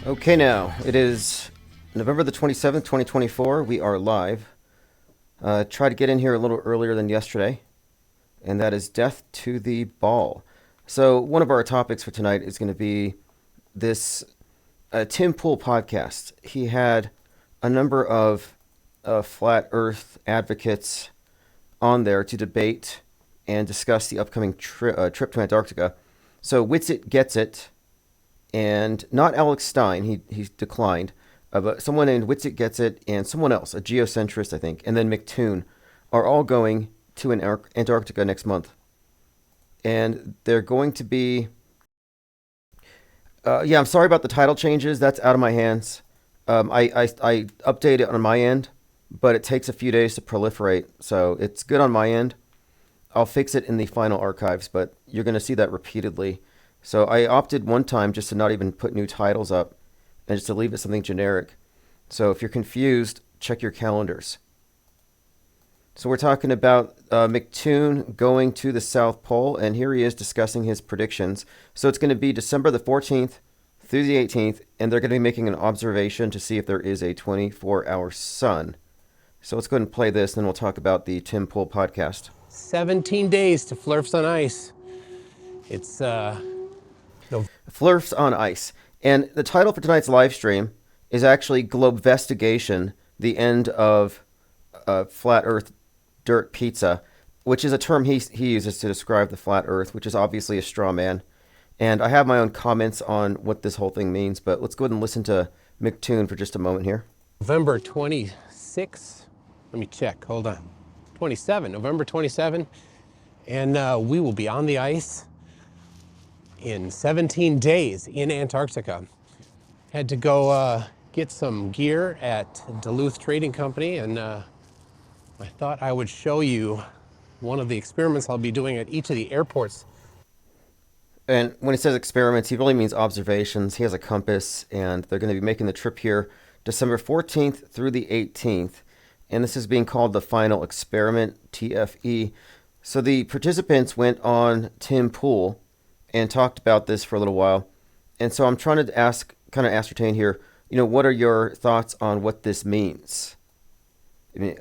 Okay, now it is November the 27th, 2024. We are live. Try to get in here a little earlier than yesterday, and that is death to the ball. So, one of our topics for tonight is going to be this Tim Pool podcast. He had a number of flat Earth advocates on there to debate and discuss the upcoming trip to Antarctica. So, Witsit Gets It, and not Alex Stein, he declined, but someone named Witsit Gets It and someone else, a geocentrist, I think, and then McToon, are all going to Antarctica next month. And they're going to be... I'm sorry about the title changes. That's out of my hands. I update it on my end, but it takes a few days to proliferate, so it's good on my end. I'll fix it in the final archives, but you're going to see that repeatedly. So I opted one time just to not even put new titles up and just to leave it something generic. So if you're confused, check your calendars. So we're talking about McToon going to the South Pole, and here he is discussing his predictions. So it's going to be December the 14th through the 18th, and they're going to be making an observation to see if there is a 24-hour sun. So let's go ahead and play this, and then we'll talk about the Tim Pool podcast. 17 days to Flurfs on ice. It's Flurfs on ice. And the title for tonight's live stream is actually Globvestigation, the end of flat earth dirt pizza, which is a term he uses to describe the flat earth, which is obviously a straw man. And I have my own comments on what this whole thing means, but let's go ahead and listen to McToon for just a moment here. November 26th. Let me check. Hold on. 27. November 27. And we will be on the ice in 17 days in Antarctica. Had to go get some gear at Duluth Trading Company, and I thought I would show you one of the experiments I'll be doing at each of the airports. And when he says experiments, he really means observations. He has a compass, and they're going to be making the trip here December 14th through the 18th. And this is being called the final experiment, TFE. So the participants went on Tim Pool and talked about this for a little while. And so I'm trying to ascertain here, what are your thoughts on what this means?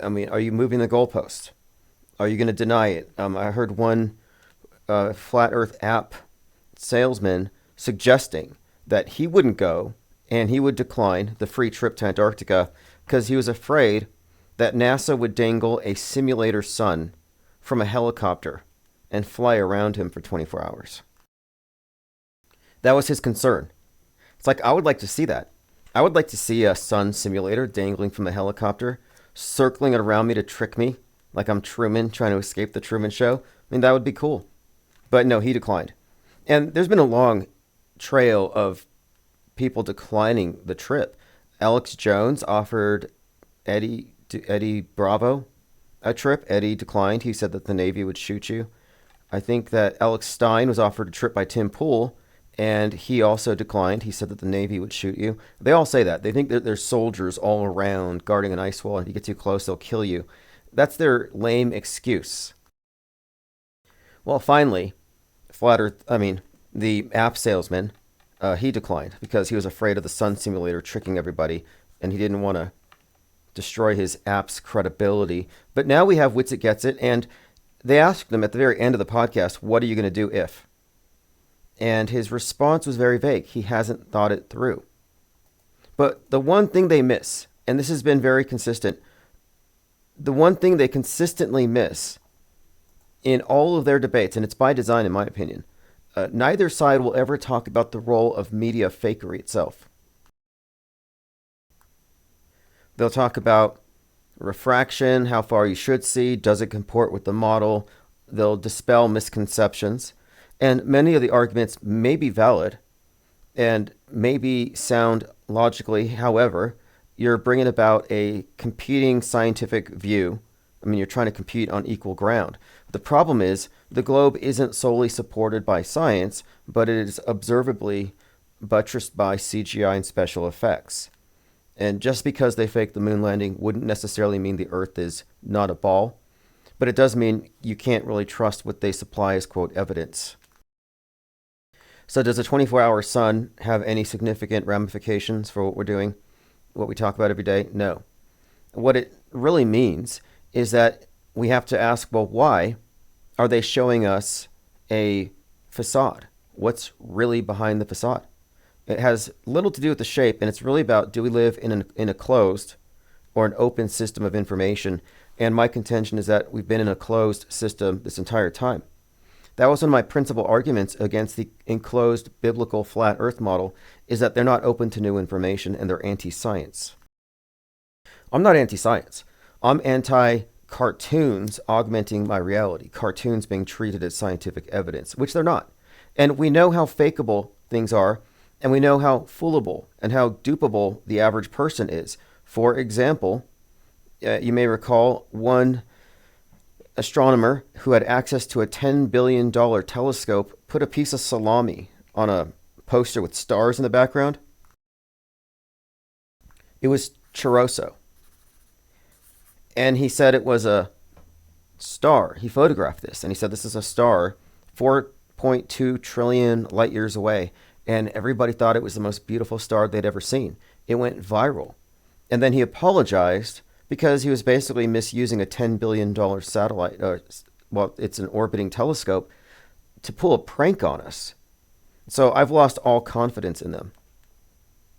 I mean, are you moving the goalpost? Are you going to deny it? I heard one Flat Earth app salesman suggesting that he wouldn't go and he would decline the free trip to Antarctica because he was afraid that NASA would dangle a simulator sun from a helicopter and fly around him for 24 hours. That was his concern. It's like, I would like to see that. I would like to see a sun simulator dangling from the helicopter, circling it around me to trick me, like I'm Truman trying to escape the Truman Show. I mean, that would be cool. But no, he declined. And there's been a long trail of people declining the trip. Alex Jones offered Eddie Bravo a trip. Eddie declined. He said that the Navy would shoot you. I think that Alex Stein was offered a trip by Tim Pool, and he also declined. He said that the Navy would shoot you. They all say that. They think that there's soldiers all around guarding an ice wall, and if you get too close, they'll kill you. That's their lame excuse. Well, finally, the app salesman, he declined because he was afraid of the sun simulator tricking everybody, and he didn't want to destroy his app's credibility. But now we have Witsit Gets It, and they asked him at the very end of the podcast, what are you going to do if? And his response was very vague. He hasn't thought it through. But the one thing they miss, and this has been very consistent, the one thing they consistently miss in all of their debates, and it's by design in my opinion, neither side will ever talk about the role of media fakery itself. They'll talk about refraction, how far you should see, does it comport with the model. They'll dispel misconceptions. And many of the arguments may be valid and maybe sound logically. However, you're bringing about a competing scientific view. I mean, you're trying to compete on equal ground. The problem is the globe isn't solely supported by science, but it is observably buttressed by CGI and special effects. And just because they faked the moon landing wouldn't necessarily mean the Earth is not a ball, but it does mean you can't really trust what they supply as, quote, evidence. So does a 24-hour sun have any significant ramifications for what we're doing, what we talk about every day? No. What it really means is that we have to ask, well, why are they showing us a facade? What's really behind the facade? It has little to do with the shape, and it's really about, do we live in a closed or an open system of information? And my contention is that we've been in a closed system this entire time. That was one of my principal arguments against the enclosed biblical flat earth model, is that they're not open to new information and they're anti-science. I'm not anti-science. I'm anti-cartoons augmenting my reality, cartoons being treated as scientific evidence, which they're not. And we know how fakeable things are, and we know how foolable and how dupable the average person is. For example, you may recall one astronomer who had access to a $10 billion telescope put a piece of salami on a poster with stars in the background. It was churroso. And he said it was a star. He photographed this and he said this is a star 4.2 trillion light years away. And everybody thought it was the most beautiful star they'd ever seen. It went viral. And then he apologized because he was basically misusing a $10 billion satellite, well, it's an orbiting telescope, to pull a prank on us. So I've lost all confidence in them.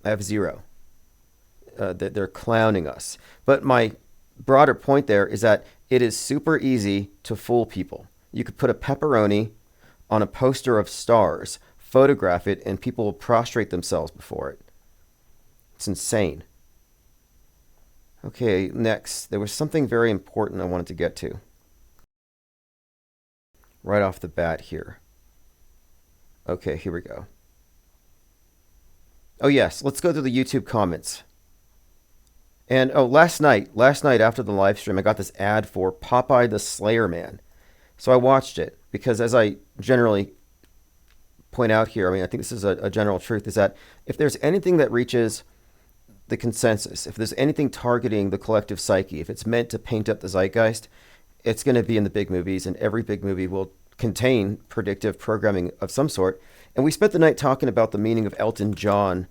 I have zero. They're clowning us. But my broader point there is that it is super easy to fool people. You could put a pepperoni on a poster of stars, photograph it, and people will prostrate themselves before it. It's insane. Okay, next. There was something very important I wanted to get to right off the bat here. Okay, here we go. Oh yes, let's go to the YouTube comments. And last night after the live stream, I got this ad for Popeye the Slayer Man. So I watched it because, as I generally point out here, I mean, I think this is a general truth, is that if there's anything that reaches the consensus, if there's anything targeting the collective psyche, if it's meant to paint up the zeitgeist, it's going to be in the big movies, and every big movie will contain predictive programming of some sort. And we spent the night talking about the meaning of Elton John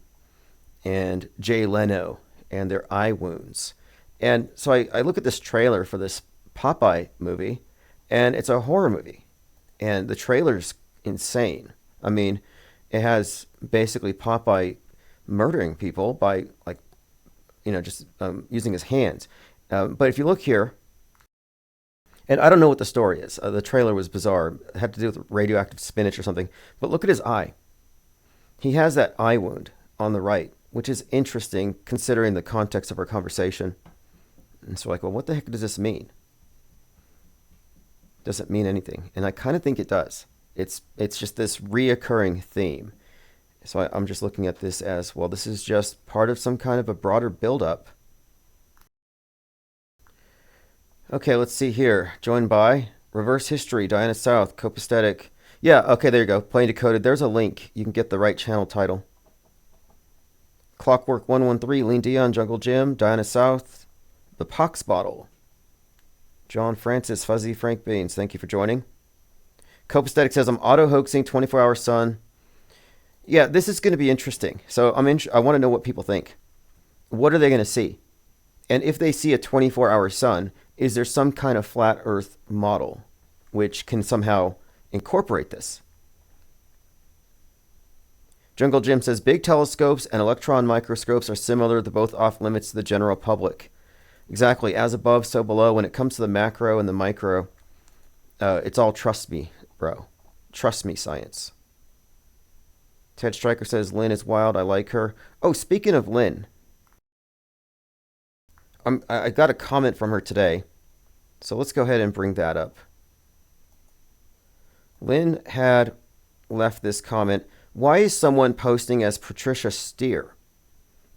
and Jay Leno and their eye wounds. And so I look at this trailer for this Popeye movie, and it's a horror movie. And the trailer's insane. I mean, it has basically Popeye murdering people by, like, just using his hands. But if you look here, and I don't know what the story is. The trailer was bizarre. It had to do with radioactive spinach or something. But look at his eye. He has that eye wound on the right, which is interesting considering the context of our conversation. And so, well, what the heck does this mean? Does it mean anything? And I kind of think it does. It's just this reoccurring theme. So I'm just looking at this as, well, this is just part of some kind of a broader buildup. Okay, let's see here. Joined by Reverse History, Diana South, Copaesthetic. Yeah, okay, there you go. Plain Decoded. There's a link. You can get the right channel title. Clockwork 113, Lean Dion, Jungle Jim, Diana South, The Pox Bottle. John Francis, Fuzzy Frank Baines, thank you for joining. Copaesthetic says, I'm auto-hoaxing 24-hour sun. Yeah, this is going to be interesting. So I want to know what people think. What are they going to see? And if they see a 24-hour sun, is there some kind of flat earth model which can somehow incorporate this? Jungle Jim says, big telescopes and electron microscopes are similar. They're both off limits to the general public. Exactly. As above, so below. When it comes to the macro and the micro, it's all trust me, bro. Trust me, science. Ted Stryker says, Lynn is wild. I like her. Oh, speaking of Lynn, I got a comment from her today. So let's go ahead and bring that up. Lynn had left this comment. Why is someone posting as Patricia Steer?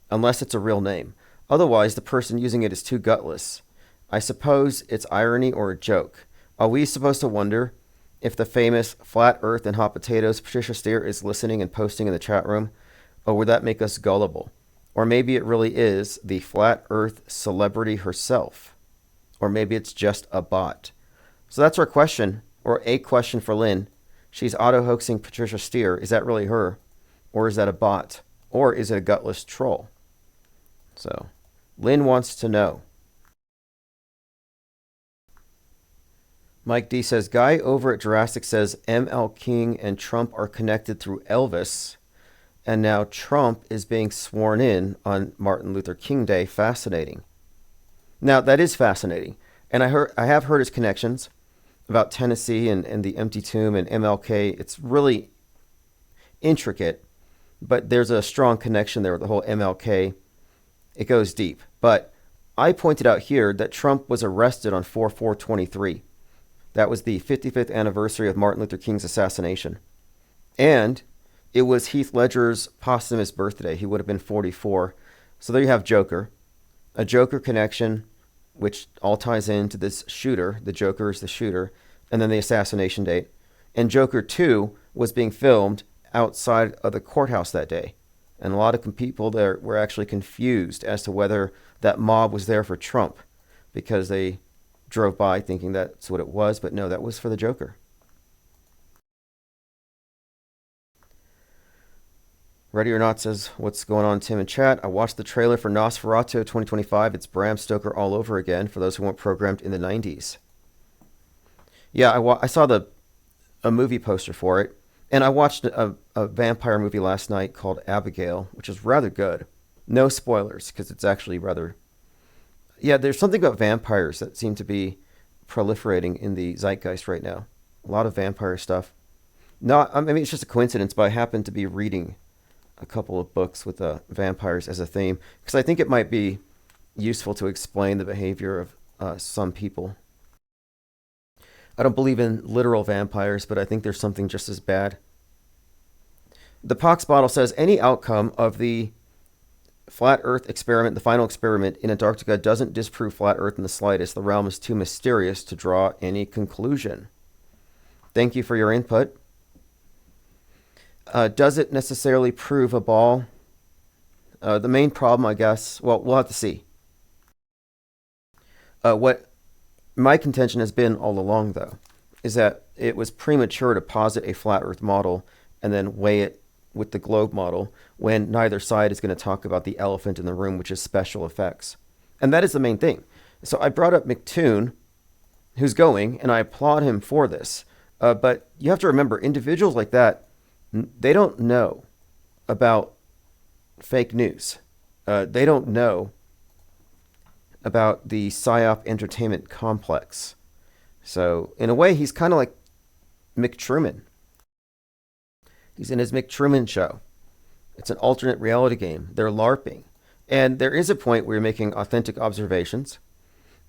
Unless it's a real name. Otherwise, the person using it is too gutless. I suppose it's irony or a joke. Are we supposed to wonder if the famous Flat Earth and Hot Potatoes Patricia Steer is listening and posting in the chat room? Or would that make us gullible? Or maybe it really is the Flat Earth celebrity herself. Or maybe it's just a bot. So that's our question, or a question for Lynn. She's auto-hoaxing Patricia Steer. Is that really her? Or is that a bot? Or is it a gutless troll? So, Lynn wants to know. Mike D says, guy over at Jurassic says ML King and Trump are connected through Elvis, and now Trump is being sworn in on Martin Luther King Day. Fascinating. Now, that is fascinating. And I have heard his connections about Tennessee and the empty tomb and MLK. It's really intricate, but there's a strong connection there with the whole MLK. It goes deep. But I pointed out here that Trump was arrested on 4/4/23. That was the 55th anniversary of Martin Luther King's assassination. And it was Heath Ledger's posthumous birthday. He would have been 44. So there you have Joker. A Joker connection, which all ties into this shooter. The Joker is the shooter. And then the assassination date. And Joker 2 was being filmed outside of the courthouse that day. And a lot of people there were actually confused as to whether that mob was there for Trump, because they drove by thinking that's what it was. But no, that was for the Joker. Ready or Not says, what's going on, Tim in chat? I watched the trailer for Nosferatu 2025. It's Bram Stoker all over again for those who weren't programmed in the 90s. Yeah, I saw a movie poster for it, and I watched a vampire movie last night called Abigail, which is rather good. No spoilers, because it's actually rather... Yeah, there's something about vampires that seem to be proliferating in the zeitgeist right now. A lot of vampire stuff. No, I mean, it's just a coincidence, but I happen to be reading a couple of books with vampires as a theme, because I think it might be useful to explain the behavior of some people. I don't believe in literal vampires, but I think there's something just as bad. The Pox Bottle says, any outcome of the flat Earth experiment, the final experiment in Antarctica, doesn't disprove flat Earth in the slightest. The realm is too mysterious to draw any conclusion. Thank you for your input. Does it necessarily prove a ball? The main problem, I guess, well, we'll have to see. What my contention has been all along, though, is that it was premature to posit a flat Earth model and then weigh it with the globe model when neither side is going to talk about the elephant in the room, which is special effects. And that is the main thing. So I brought up McToon, who's going, and I applaud him for this. But you have to remember, individuals like that, they don't know about fake news. They don't know about the PSYOP entertainment complex. So in a way, he's kind of like McTruman. He's in his McTruman show. It's an alternate reality game. They're LARPing. And there is a point where you're making authentic observations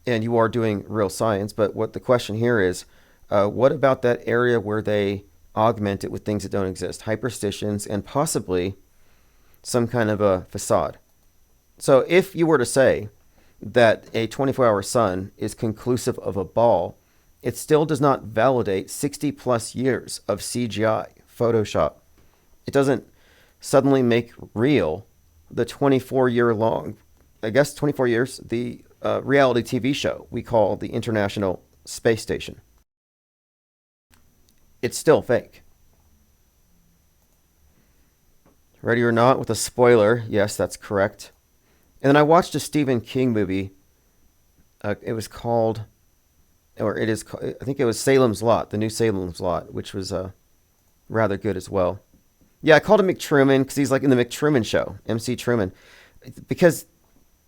and you are doing real science. But what the question here is, what about that area where they augment it with things that don't exist? Hyperstitions and possibly some kind of a facade. So if you were to say that a 24-hour sun is conclusive of a ball, it still does not validate 60 plus years of CGI, Photoshop. It doesn't suddenly make real the 24-year-long, I guess 24 years, the reality TV show we call the International Space Station. It's still fake. Ready or Not with a spoiler. Yes, that's correct. And then I watched a Stephen King movie. It was called, or it is, I think it was Salem's Lot, the new Salem's Lot, which was rather good as well. Yeah, I called him McTruman because he's like in the McTruman show, MC Truman. Because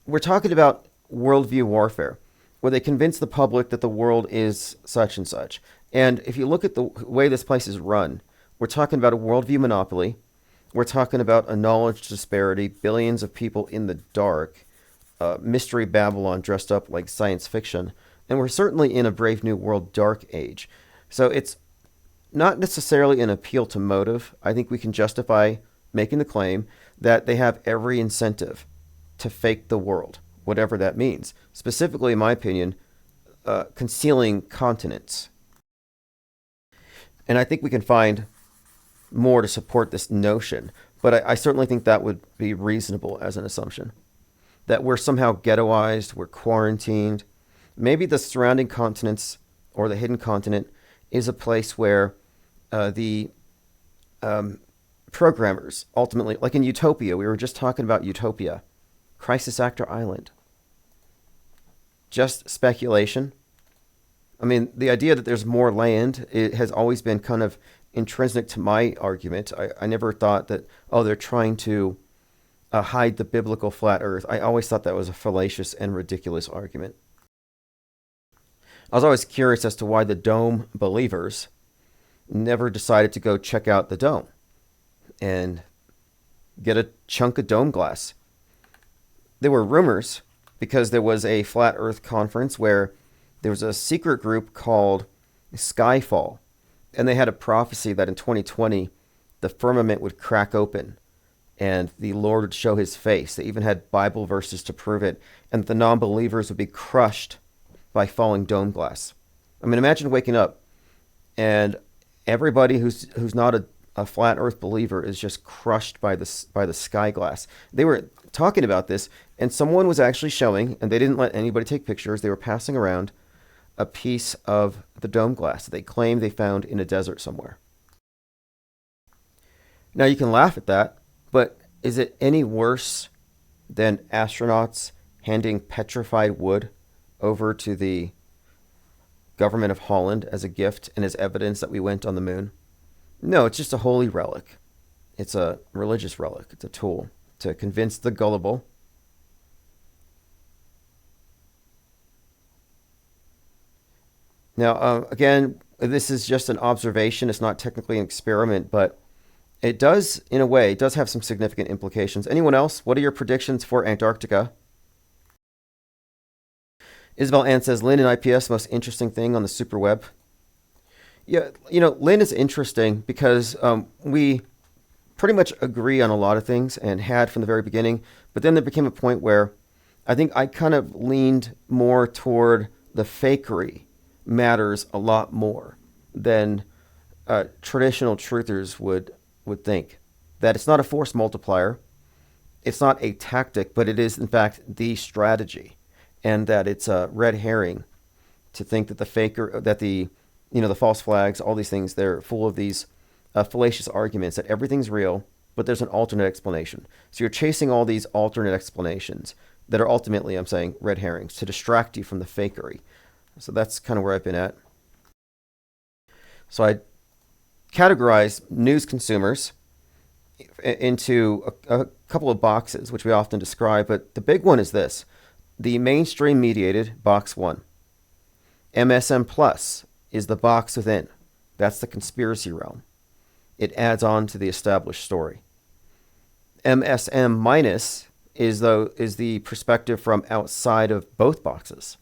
we're talking about worldview warfare, where they convince the public that the world is such and such. And if you look at the way this place is run, we're talking about a worldview monopoly. We're talking about a knowledge disparity, billions of people in the dark, Mystery Babylon dressed up like science fiction. And we're certainly in a Brave New World dark age. So it's not necessarily an appeal to motive. I think we can justify making the claim that they have every incentive to fake the world, whatever that means. Specifically, in my opinion, concealing continents. And I think we can find more to support this notion. But I certainly think that would be reasonable as an assumption. That we're somehow ghettoized, we're quarantined. Maybe the surrounding continents or the hidden continent is a place where the programmers ultimately, like in Utopia, we were just talking about Utopia, Crisis Actor Island. Just speculation. I mean, the idea that there's more land, it has always been kind of intrinsic to my argument. I never thought that, oh, they're trying to hide the biblical flat earth. I always thought that was a fallacious and ridiculous argument. I was always curious as to why the dome believers never decided to go check out the dome and get a chunk of dome glass. There were rumors because there was a flat earth conference where there was a secret group called Skyfall, and they had a prophecy that in 2020 the firmament would crack open and the Lord would show his face. They even had Bible verses to prove it, and the non-believers would be crushed by falling dome glass. I mean, imagine waking up and everybody who's not a flat earth believer is just crushed by the sky glass. They were talking about this, and someone was actually showing, and they didn't let anybody take pictures. They were passing around a piece of the dome glass that they claimed they found in a desert somewhere. Now you can laugh at that, but is it any worse than astronauts handing petrified wood over to the government of Holland as a gift and as evidence that we went on the moon? No, it's just a holy relic. It's a religious relic. It's a tool to convince the gullible. Now, again, this is just an observation. It's not technically an experiment, but it does, in a way, it does have some significant implications. Anyone else? What are your predictions for Antarctica? Isabel Ann says, Lynn and IPS, most interesting thing on the superweb. Yeah, Lynn is interesting because we pretty much agree on a lot of things and had from the very beginning. But then there became a point where I think I kind of leaned more toward the fakery matters a lot more than traditional truthers would think. That it's not a force multiplier, it's not a tactic, but it is in fact the strategy, and that it's a red herring to think that the false flags, all these things, they're full of these fallacious arguments that everything's real, but there's an alternate explanation. So you're chasing all these alternate explanations that are ultimately, I'm saying, red herrings to distract you from the fakery. So that's kind of where I've been at. So I categorize news consumers into a couple of boxes, which we often describe, but the big one is this. The mainstream mediated, box 1. MSM plus is the box within. That's the conspiracy realm. It adds on to the established story. MSM minus is the perspective from outside of both boxes.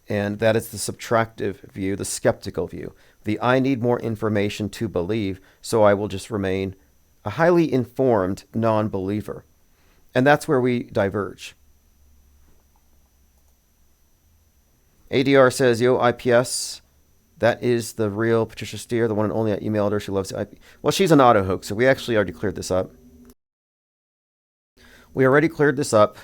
And that is the subtractive view, the skeptical view. The I need more information to believe, so I will just remain a highly informed non-believer. And that's where we diverge. ADR says, yo, IPS, that is the real Patricia Steer, the one and only. I emailed her. She loves the IP. Well, she's an auto hoaxer. We actually already cleared this up. We already cleared this up.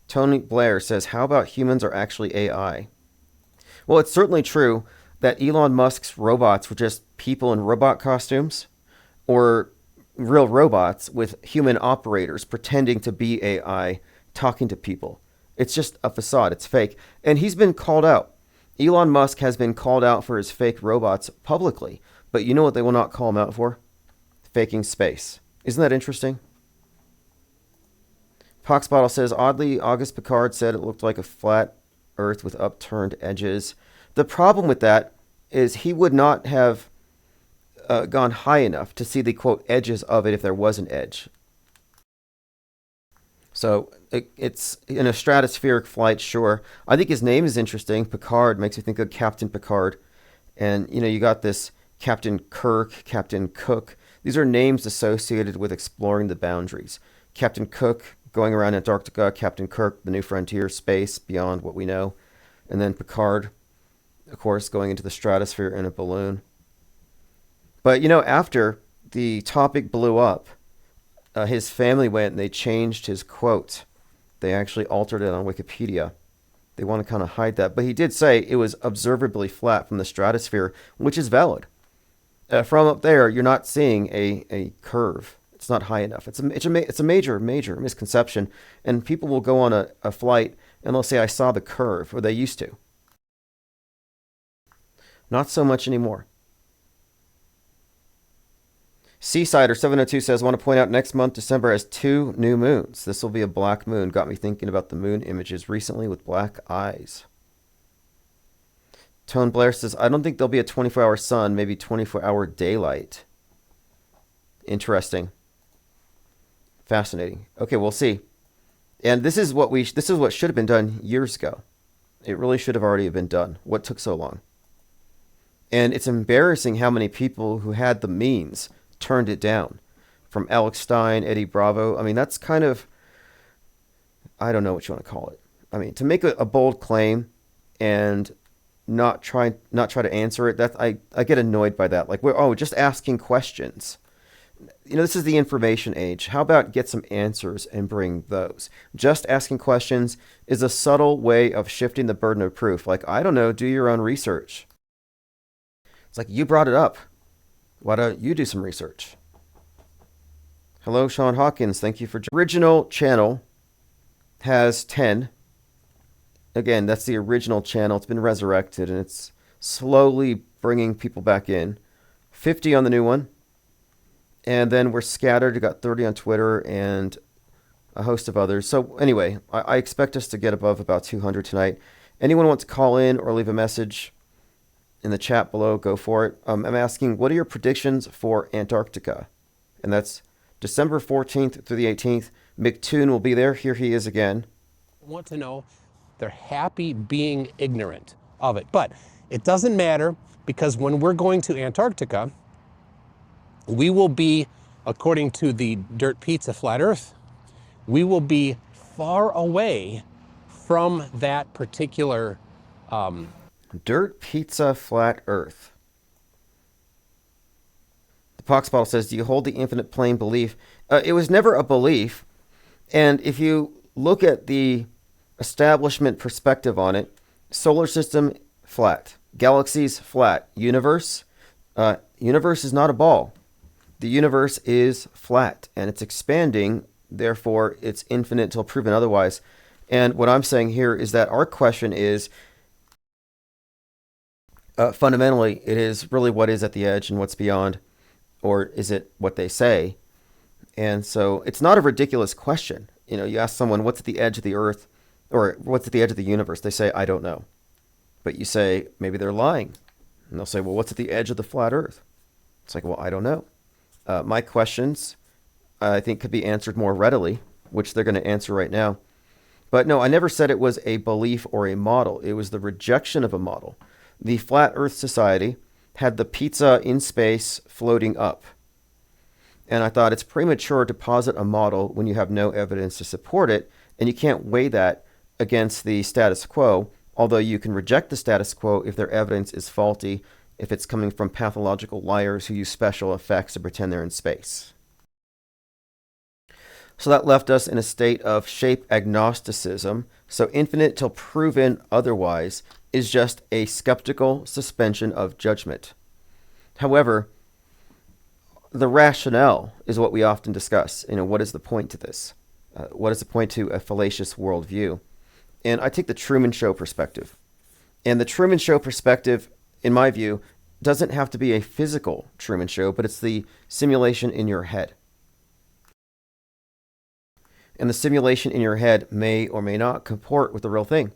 Tony Blair says, how about humans are actually AI? Well, it's certainly true that Elon Musk's robots were just people in robot costumes or real robots with human operators pretending to be AI talking to people. It's just a facade. It's fake. And he's been called out. Elon Musk has been called out for his fake robots publicly. But you know what they will not call him out for? Faking space. Isn't that interesting? Poxbottle says, oddly, Auguste Piccard said it looked like a flat earth with upturned edges. The problem with that is he would not have gone high enough to see the, quote, edges of it if there was an edge. So it's in a stratospheric flight, sure. I think his name is interesting. Picard makes me think of Captain Picard. And, you got this Captain Kirk, Captain Cook. These are names associated with exploring the boundaries. Captain Cook going around Antarctica, Captain Kirk, the new frontier, space beyond what we know. And then Picard, of course, going into the stratosphere in a balloon. But, after the topic blew up, his family went and they changed his quote. They actually altered it on Wikipedia. They want to kind of hide that. But he did say it was observably flat from the stratosphere, which is valid. From up there, you're not seeing a curve. It's not high enough. It's a major misconception. And people will go on a flight and they'll say, I saw the curve, or they used to. Not so much anymore. Seasider 702 says, I want to point out next month, December, has 2 new moons. This will be a black moon. Got me thinking about the moon images recently with black eyes. Tone Blair says, I don't think there'll be a 24-hour sun, maybe 24-hour daylight. Interesting. Fascinating. Okay, we'll see. And this is what should have been done years ago. It really should have already been done. What took so long? And it's embarrassing how many people who had the means turned it down. From Alex Stein, Eddie Bravo. I mean, that's kind of, I don't know what you want to call it. I mean, to make a bold claim and not try to answer it, I get annoyed by that. Like, we're just asking questions. This is the information age. How about get some answers and bring those? Just asking questions is a subtle way of shifting the burden of proof. Like, I don't know, do your own research. It's like, you brought it up. Why don't you do some research? Hello, Sean Hawkins. Thank you for... Original channel has 10. Again, that's the original channel. It's been resurrected, and it's slowly bringing people back in. 50 on the new one. And then we're scattered. We got 30 on Twitter and a host of others. So anyway, I expect us to get above about 200 tonight. Anyone want to call in or leave a message in the chat below, go for it. I'm asking, what are your predictions for Antarctica? And that's December 14th through the 18th. McToon will be there. Here he is again. Want to know, they're happy being ignorant of it. But it doesn't matter, because when we're going to Antarctica, we will be, according to the Dirt Pizza Flat Earth, we will be far away from that particular... Dirt Pizza Flat Earth. The Pox Bottle says, do you hold the infinite plane belief? It was never a belief. And if you look at the establishment perspective on it, solar system, flat. Galaxies, flat. Universe is not a ball. The universe is flat, and it's expanding. Therefore, it's infinite until proven otherwise. And what I'm saying here is that our question is, fundamentally, it is really what is at the edge and what's beyond, or is it what they say? And so it's not a ridiculous question. You ask someone, what's at the edge of the earth, or what's at the edge of the universe? They say, I don't know. But you say, maybe they're lying. And they'll say, well, what's at the edge of the flat earth? It's like, well, I don't know. My questions, I think, could be answered more readily, which they're going to answer right now. But no, I never said it was a belief or a model. It was the rejection of a model. The Flat Earth Society had the pizza in space floating up. And I thought it's premature to posit a model when you have no evidence to support it, and you can't weigh that against the status quo, although you can reject the status quo if their evidence is faulty, if it's coming from pathological liars who use special effects to pretend they're in space. So that left us in a state of shape agnosticism. So infinite till proven otherwise is just a skeptical suspension of judgment. However, the rationale is what we often discuss. What is the point to this? What is the point to a fallacious worldview? And I take the Truman Show perspective. And the Truman Show perspective, in my view, doesn't have to be a physical Truman Show, but it's the simulation in your head. And the simulation in your head may or may not comport with the real thing.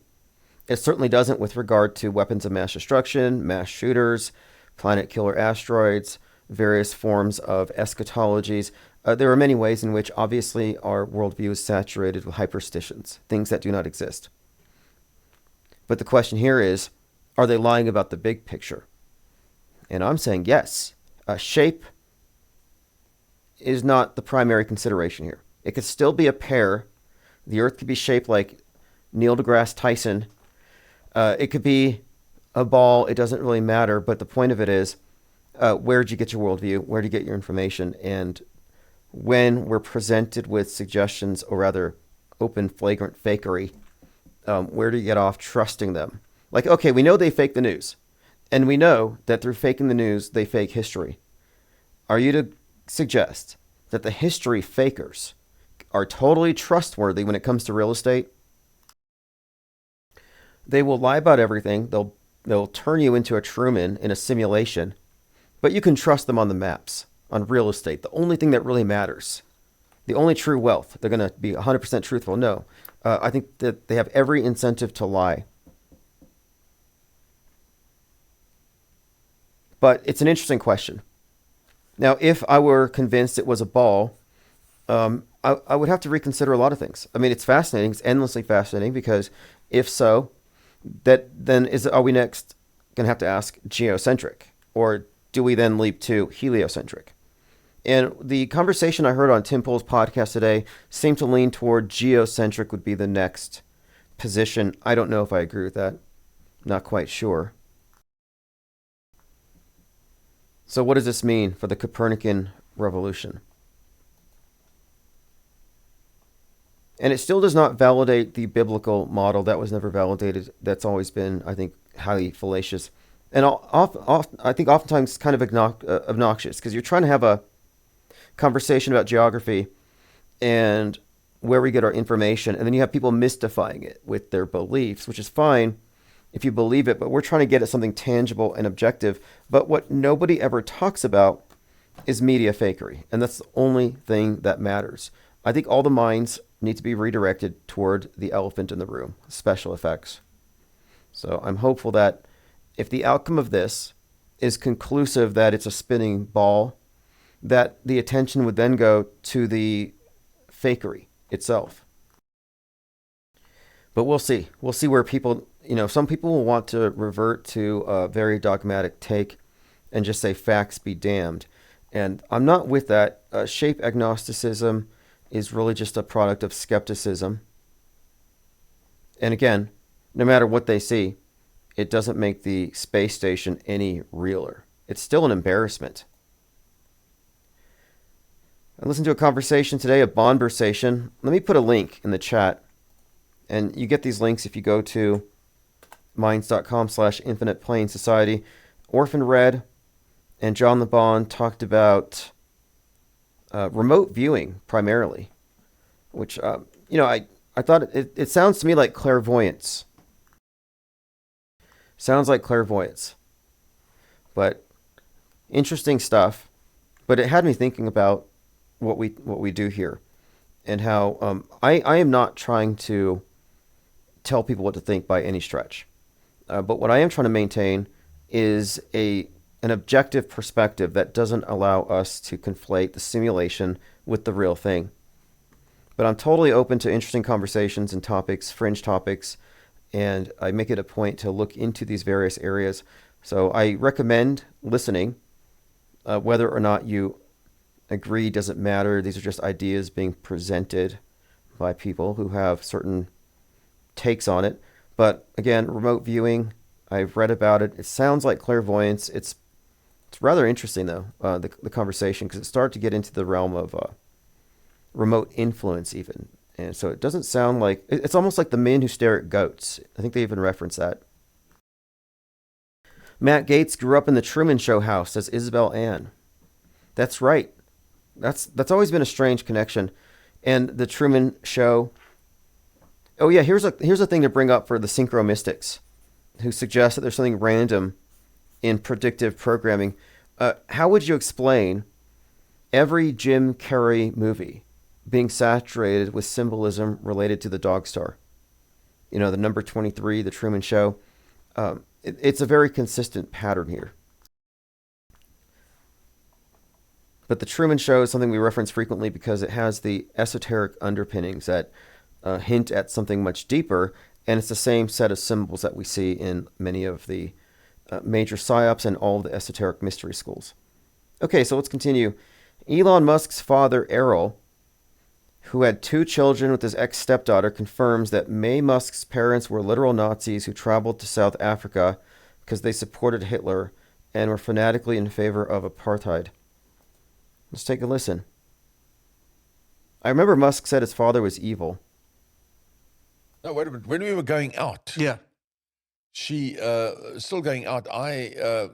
It certainly doesn't with regard to weapons of mass destruction, mass shooters, planet killer asteroids, various forms of eschatologies. There are many ways in which, obviously, our worldview is saturated with hyperstitions, things that do not exist. But the question here is, are they lying about the big picture? And I'm saying yes. Shape is not the primary consideration here. It could still be a pear. The Earth could be shaped like Neil deGrasse Tyson. It could be a ball. It doesn't really matter. But the point of it is, where did you get your worldview? Where did you get your information? And when we're presented with suggestions, or rather open, flagrant fakery, Where do you get off trusting them? Like, okay, we know they fake the news, and we know that through faking the news, they fake history. Are you to suggest that the history fakers are totally trustworthy when it comes to real estate? They will lie about everything. They'll turn you into a Truman in a simulation, but you can trust them on the maps, on real estate, the only thing that really matters, the only true wealth. They're going to be 100% truthful. No, I think that they have every incentive to lie. But it's an interesting question. Now, if I were convinced it was a ball, I would have to reconsider a lot of things. I mean, it's fascinating. It's endlessly fascinating because if so, that then are we next going to have to ask geocentric, or do we then leap to heliocentric? And the conversation I heard on Tim Pool's podcast today seemed to lean toward geocentric would be the next position. I don't know if I agree with that. Not quite sure. So what does this mean for the Copernican revolution? And it still does not validate the biblical model. That was never validated. That's always been, I think, highly fallacious. And I think oftentimes kind of obnoxious, because you're trying to have a conversation about geography and where we get our information, and then you have people mystifying it with their beliefs, which is fine if you believe it, but we're trying to get at something tangible and objective. But what nobody ever talks about is media fakery, and that's the only thing that matters. I think all the minds need to be redirected toward the elephant in the room, special effects. So I'm hopeful that if the outcome of this is conclusive that it's a spinning ball, that the attention would then go to the fakery itself. But we'll see. We'll see where people, some people will want to revert to a very dogmatic take and just say facts be damned. And I'm not with that. Shape agnosticism is really just a product of skepticism. And again, no matter what they see, it doesn't make the space station any realer. It's still an embarrassment. I listened to a conversation today, a Bondversation. Let me put a link in the chat. And you get these links if you go to minds.com/Infinite Plane Society. Orphan Red and John the Bond talked about remote viewing primarily, which, I thought it sounds to me like clairvoyance. Sounds like clairvoyance. But interesting stuff. But it had me thinking about what we do here, and how I am not trying to tell people what to think by any stretch. But what I am trying to maintain is an objective perspective that doesn't allow us to conflate the simulation with the real thing. But I'm totally open to interesting conversations and topics, fringe topics, and I make it a point to look into these various areas. So I recommend listening. Whether or not you agree doesn't matter. These are just ideas being presented by people who have certain takes on it. But again, remote viewing, I've read about it. It sounds like clairvoyance. It's rather interesting, though, the conversation, because it started to get into the realm of remote influence even. And so it doesn't sound like, it's almost like the men who stare at goats. I think they even reference that. Matt Gaetz grew up in the Truman Show house, says Isabel Ann. That's right. That's always been a strange connection. And the Truman Show. Oh yeah, here's a thing to bring up for the synchromystics, who suggest that there's something random in predictive programming. How would you explain every Jim Carrey movie being saturated with symbolism related to the dog star? The number 23, the Truman Show. It's a very consistent pattern here. But the Truman Show is something we reference frequently because it has the esoteric underpinnings that hint at something much deeper, and it's the same set of symbols that we see in many of the major psyops and all of the esoteric mystery schools. Okay, so let's continue. Elon Musk's father, Errol, who had 2 children with his ex-stepdaughter, confirms that May Musk's parents were literal Nazis who traveled to South Africa because they supported Hitler and were fanatically in favor of apartheid. Let's take a listen. I remember Musk said his father was evil. No, wait a minute. When we were going out, Yeah. she still going out. I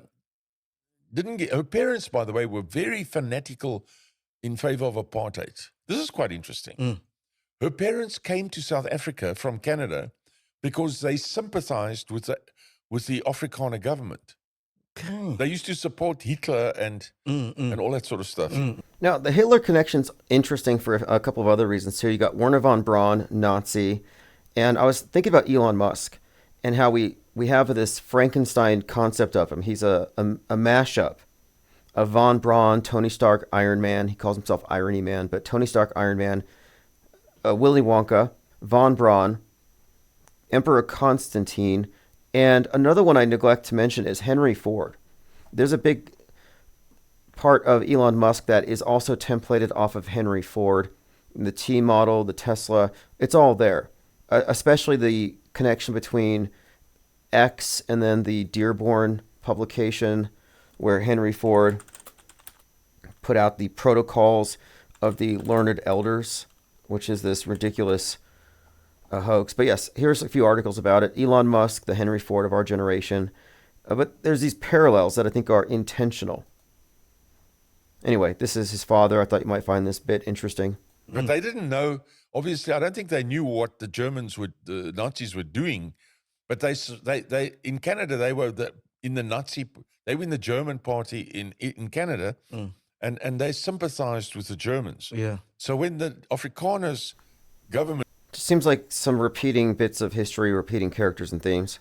didn't get her parents, by the way, were very fanatical in favor of apartheid. This is quite interesting. Mm. Her parents came to South Africa from Canada because they sympathized with the Afrikaner government. Okay. They used to support Hitler and all that sort of stuff. Now, the Hitler connection's interesting for a couple of other reasons too. You got Werner von Braun, Nazi, and I was thinking about Elon Musk and how we have this Frankenstein concept of him. He's a mashup of von Braun, Tony Stark, Iron Man. He calls himself Irony Man, but Tony Stark, Iron Man, Willy Wonka, von Braun, Emperor Constantine, and another one I neglect to mention is Henry Ford. There's a big part of Elon Musk that is also templated off of Henry Ford. The T model, the Tesla, it's all there. Especially the connection between X and then the Dearborn publication where Henry Ford put out the protocols of the learned elders, which is this ridiculous hoax. But yes, here's a few articles about it. Elon Musk, the Henry Ford of our generation. But there's these parallels that I think are intentional. Anyway, this is his father. I thought you might find this bit interesting. But they didn't know, obviously, I don't think they knew what the Nazis were doing. But they in Canada, they were in the German party in Canada, and they sympathized with the Germans. Yeah. So when the Afrikaners government... Just seems like some repeating bits of history, repeating characters and themes.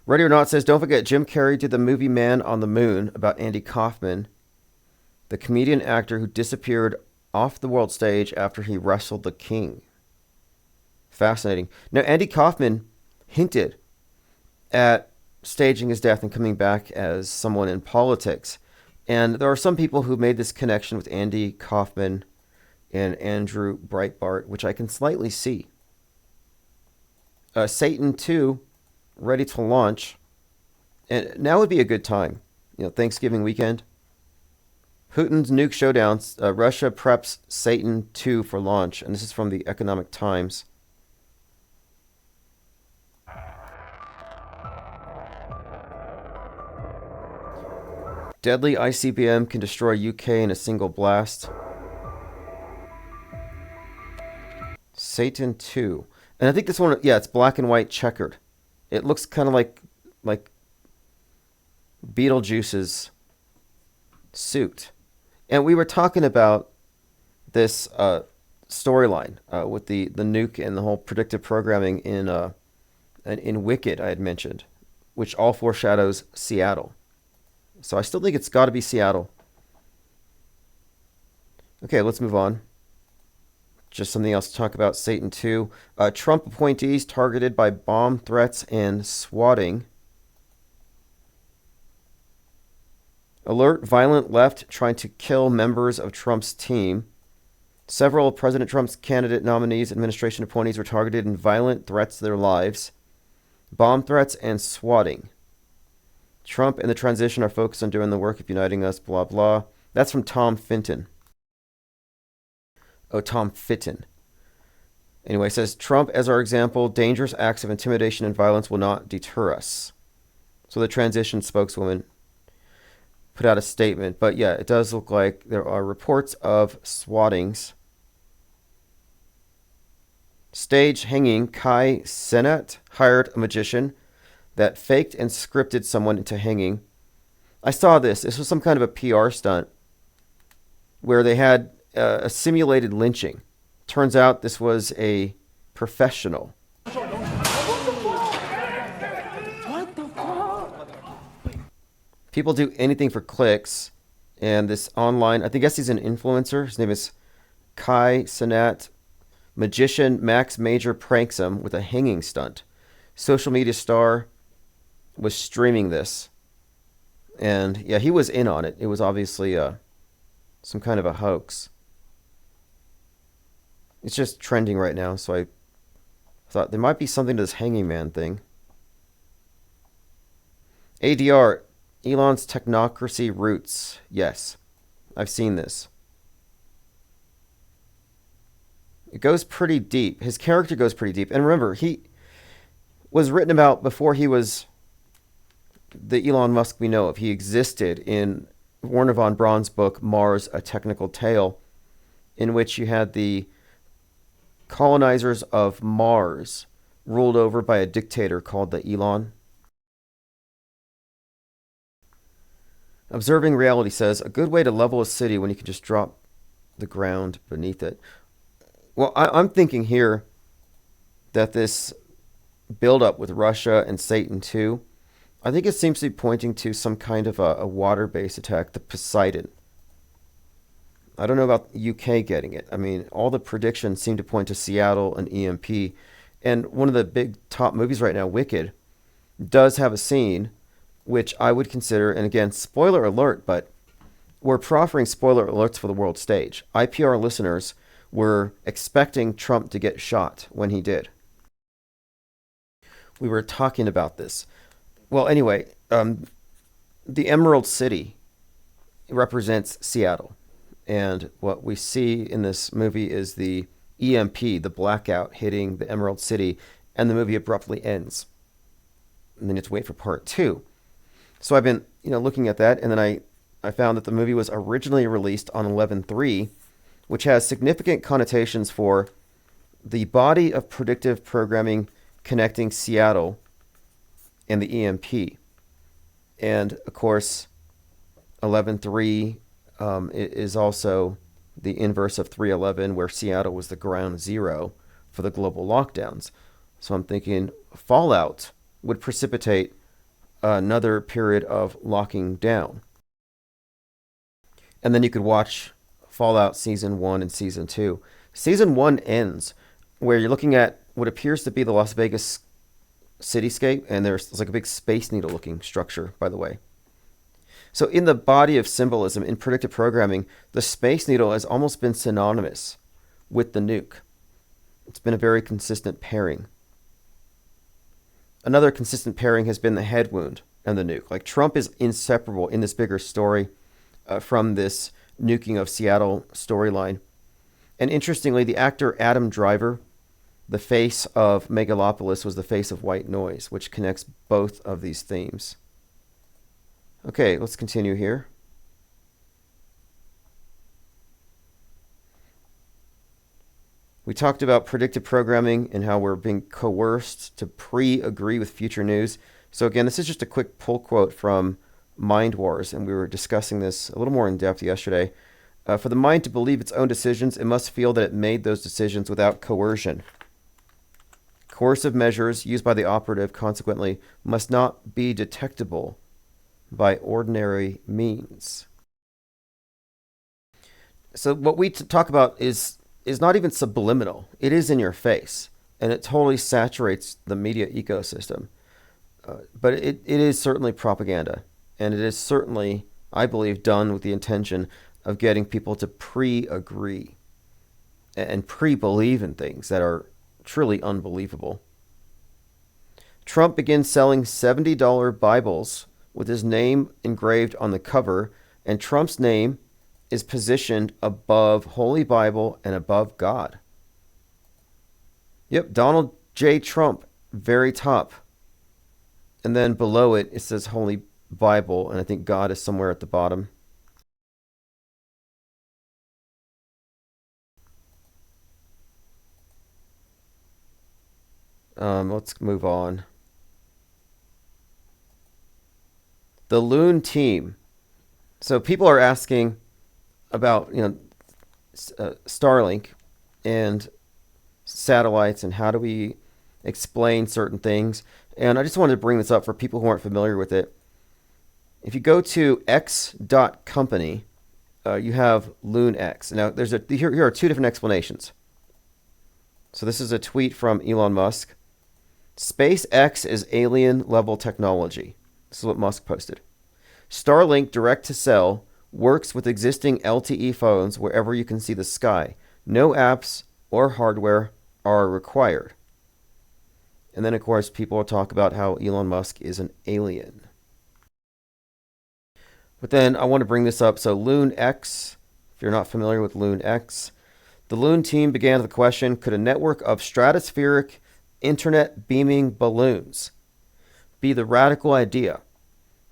Ready or Not says, don't forget Jim Carrey did the movie Man on the Moon about Andy Kaufman, the comedian actor who disappeared off the world stage after he wrestled the king. Fascinating. Now, Andy Kaufman hinted at staging his death and coming back as someone in politics. And there are some people who made this connection with Andy Kaufman and Andrew Breitbart, which I can slightly see. Satan 2, ready to launch. And now would be a good time. Thanksgiving weekend. Putin's nuke showdowns. Russia preps Satan 2 for launch. And this is from the Economic Times. Deadly ICBM can destroy UK in a single blast. Satan 2. And I think this one, it's black and white checkered. It looks kind of like Beetlejuice's suit. And we were talking about this storyline with the nuke and the whole predictive programming in Wicked I had mentioned, which all foreshadows Seattle. So I still think it's got to be Seattle. Okay, let's move on. Just something else to talk about. Satan 2. Trump appointees targeted by bomb threats and swatting. Alert violent left trying to kill members of Trump's team. Several of President Trump's candidate nominees, administration appointees were targeted in violent threats to their lives. Bomb threats and swatting. Trump and the transition are focused on doing the work of uniting us, blah, blah. That's from Tom Fitton. Oh, Tom Fitton. Anyway, it says, Trump as our example, dangerous acts of intimidation and violence will not deter us. So the transition spokeswoman put out a statement. But yeah, it does look like there are reports of swattings. Stage hanging. Kai Cenat hired a magician that faked and scripted someone into hanging. I saw this. This was some kind of a PR stunt where they had a simulated lynching. Turns out this was a professional. What the fuck? People do anything for clicks. And this online, I guess he's an influencer. His name is Kai Cenat. Magician Max Major pranks him with a hanging stunt. Social media star was streaming this. And yeah, he was in on it. It was obviously some kind of a hoax. It's just trending right now, so I thought there might be something to this hanging man thing. ADR, Elon's technocracy roots. Yes, I've seen this. It goes pretty deep. His character goes pretty deep. And remember, he was written about before he was the Elon Musk we know of. He existed in Werner von Braun's book, Mars, A Technical Tale, in which you had the colonizers of Mars ruled over by a dictator called the Elon. Observing Reality says, a good way to level a city when you can just drop the ground beneath it. Well, I'm thinking here that this buildup with Russia and Satan too, I think it seems to be pointing to some kind of a water-based attack, the Poseidon. I don't know about UK getting it. I mean, all the predictions seem to point to Seattle and EMP. And one of the big top movies right now, Wicked, does have a scene which I would consider, and again, spoiler alert, but we're proffering spoiler alerts for the world stage. IPR listeners were expecting Trump to get shot when he did. We were talking about this. Well, anyway, the Emerald City represents Seattle. And what we see in this movie is the EMP, the blackout, hitting the Emerald City, and the movie abruptly ends. And then you have to wait for part 2. So I've been, looking at that, and then I found that the movie was originally released on 11/3, which has significant connotations for the body of predictive programming connecting Seattle and the EMP. And of course, 11/3 is also the inverse of 3/11, where Seattle was the ground zero for the global lockdowns. So I'm thinking Fallout would precipitate another period of locking down. And then you could watch Fallout Season 1 and Season 2. Season 1 ends where you're looking at what appears to be the Las Vegas cityscape, and there's like a big Space Needle looking structure, by the way. So in the body of symbolism in predictive programming, the Space Needle has almost been synonymous with the nuke. It's been a very consistent pairing. Another consistent pairing has been the head wound and the nuke. Like, Trump is inseparable in this bigger story from this nuking of Seattle storyline. And interestingly, the actor Adam Driver, the face of Megalopolis, was the face of White Noise, which connects both of these themes. Okay, let's continue here. We talked about predictive programming and how we're being coerced to pre-agree with future news. So again, this is just a quick pull quote from Mind Wars, and we were discussing this a little more in depth yesterday. For the mind to believe its own decisions, it must feel that it made those decisions without coercion. Coercive measures used by the operative, consequently, must not be detectable by ordinary means. So what we talk about is not even subliminal. It is in your face, and it totally saturates the media ecosystem. But it is certainly propaganda, and it is certainly, I believe, done with the intention of getting people to pre-agree and pre-believe in things that are truly unbelievable. Trump begins selling $70 Bibles with his name engraved on the cover, and Trump's name is positioned above Holy Bible and above God. Yep, Donald J. Trump, very top. And then below it, it says Holy Bible, and I think God is somewhere at the bottom. Let's move on. The Loon Team. So people are asking about, Starlink and satellites and how do we explain certain things. And I just wanted to bring this up for people who aren't familiar with it. If you go to x.company, you have LoonX. Now, here are two different explanations. So this is a tweet from Elon Musk. SpaceX is alien level technology. This is what Musk posted. Starlink direct to cell works with existing LTE phones wherever you can see the sky. No apps or hardware are required. And then, of course, people will talk about how Elon Musk is an alien. But then I want to bring this up. So LoonX, if you're not familiar with LoonX, The Loon team began with the question, could a network of stratospheric internet beaming balloons be the radical idea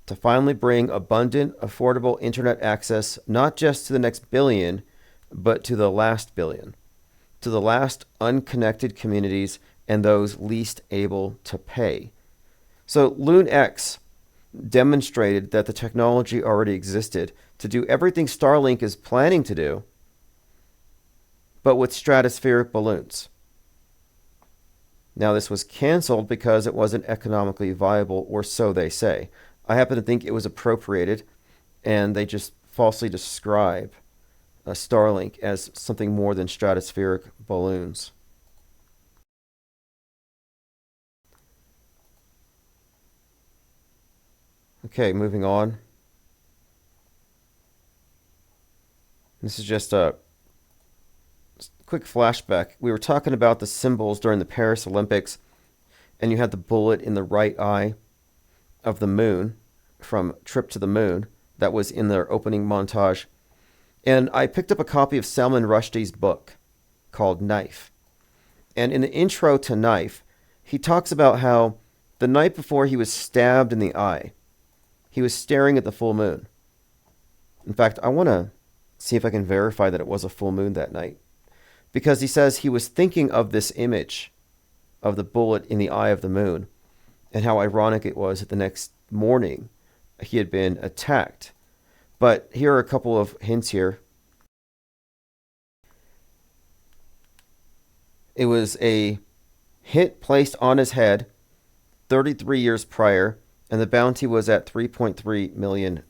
to finally bring abundant, affordable internet access not just to the next billion, but to the last billion, to the last unconnected communities and those least able to pay? So Loon X demonstrated that the technology already existed to do everything Starlink is planning to do, but with stratospheric balloons. Now, this was canceled because it wasn't economically viable, or so they say. I happen to think it was appropriated, and they just falsely describe Starlink as something more than stratospheric balloons. Okay, moving on. This is just a quick flashback. We were talking about the symbols during the Paris Olympics, and you had the bullet in the right eye of the moon from Trip to the Moon. That was in their opening montage. And I picked up a copy of Salman Rushdie's book called Knife. And in the intro to Knife, he talks about how the night before he was stabbed in the eye, he was staring at the full moon. In fact, I want to see if I can verify that it was a full moon that night. Because he says he was thinking of this image of the bullet in the eye of the moon and how ironic it was that the next morning he had been attacked. But here are a couple of hints here. It was a hit placed on his head 33 years prior, and the bounty was at $3.3 million.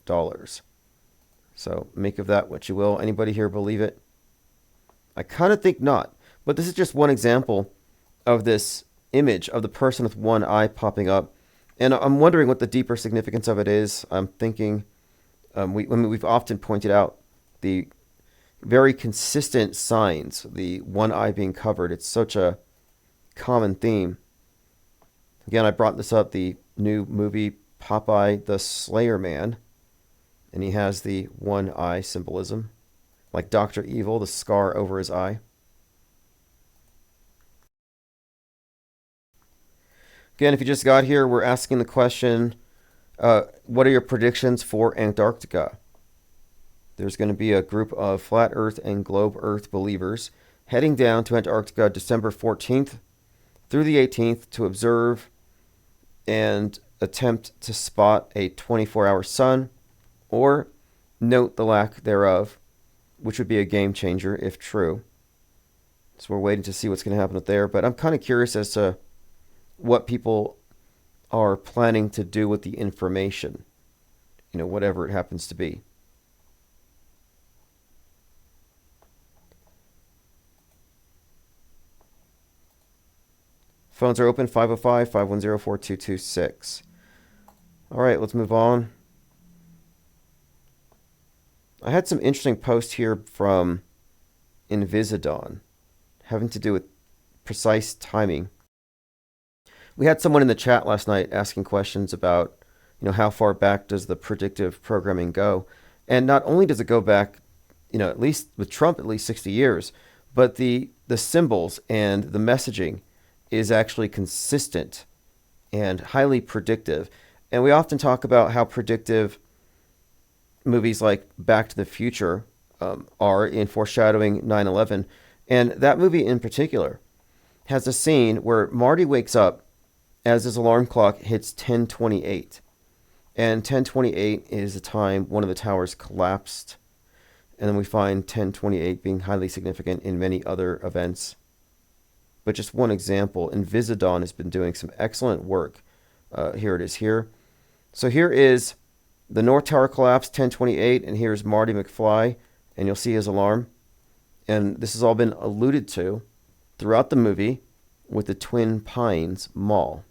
So make of that what you will. Anybody here believe it? I kind of think not, but this is just one example of this image of the person with one eye popping up, and I'm wondering what the deeper significance of it is. I'm thinking we've often pointed out the very consistent signs, the one eye being covered. It's such a common theme. Again, I brought this up, the new movie Popeye the Slayer Man, and he has the one eye symbolism. Like Dr. Evil, the scar over his eye. Again, if you just got here, we're asking the question, what are your predictions for Antarctica? There's going to be a group of Flat Earth and Globe Earth believers heading down to Antarctica December 14th through the 18th to observe and attempt to spot a 24-hour sun or note the lack thereof, which would be a game changer if true. So we're waiting to see what's going to happen up there. But I'm kind of curious as to what people are planning to do with the information, whatever it happens to be. Phones are open, 505-510-4226. All right, let's move on. I had some interesting posts here from Invisidon having to do with precise timing. We had someone in the chat last night asking questions about, how far back does the predictive programming go? And not only does it go back, at least with Trump, at least 60 years, but the symbols and the messaging is actually consistent and highly predictive. And we often talk about how predictive movies like Back to the Future are in foreshadowing 9/11. And that movie in particular has a scene where Marty wakes up as his alarm clock hits 10:28. And 10:28 is the time one of the towers collapsed. And then we find 10:28 being highly significant in many other events. But just one example, Invisidon has been doing some excellent work. Here it is here. So here is the North Tower collapse, 10:28, and here's Marty McFly, and you'll see his alarm. And this has all been alluded to throughout the movie with the Twin Pines Mall.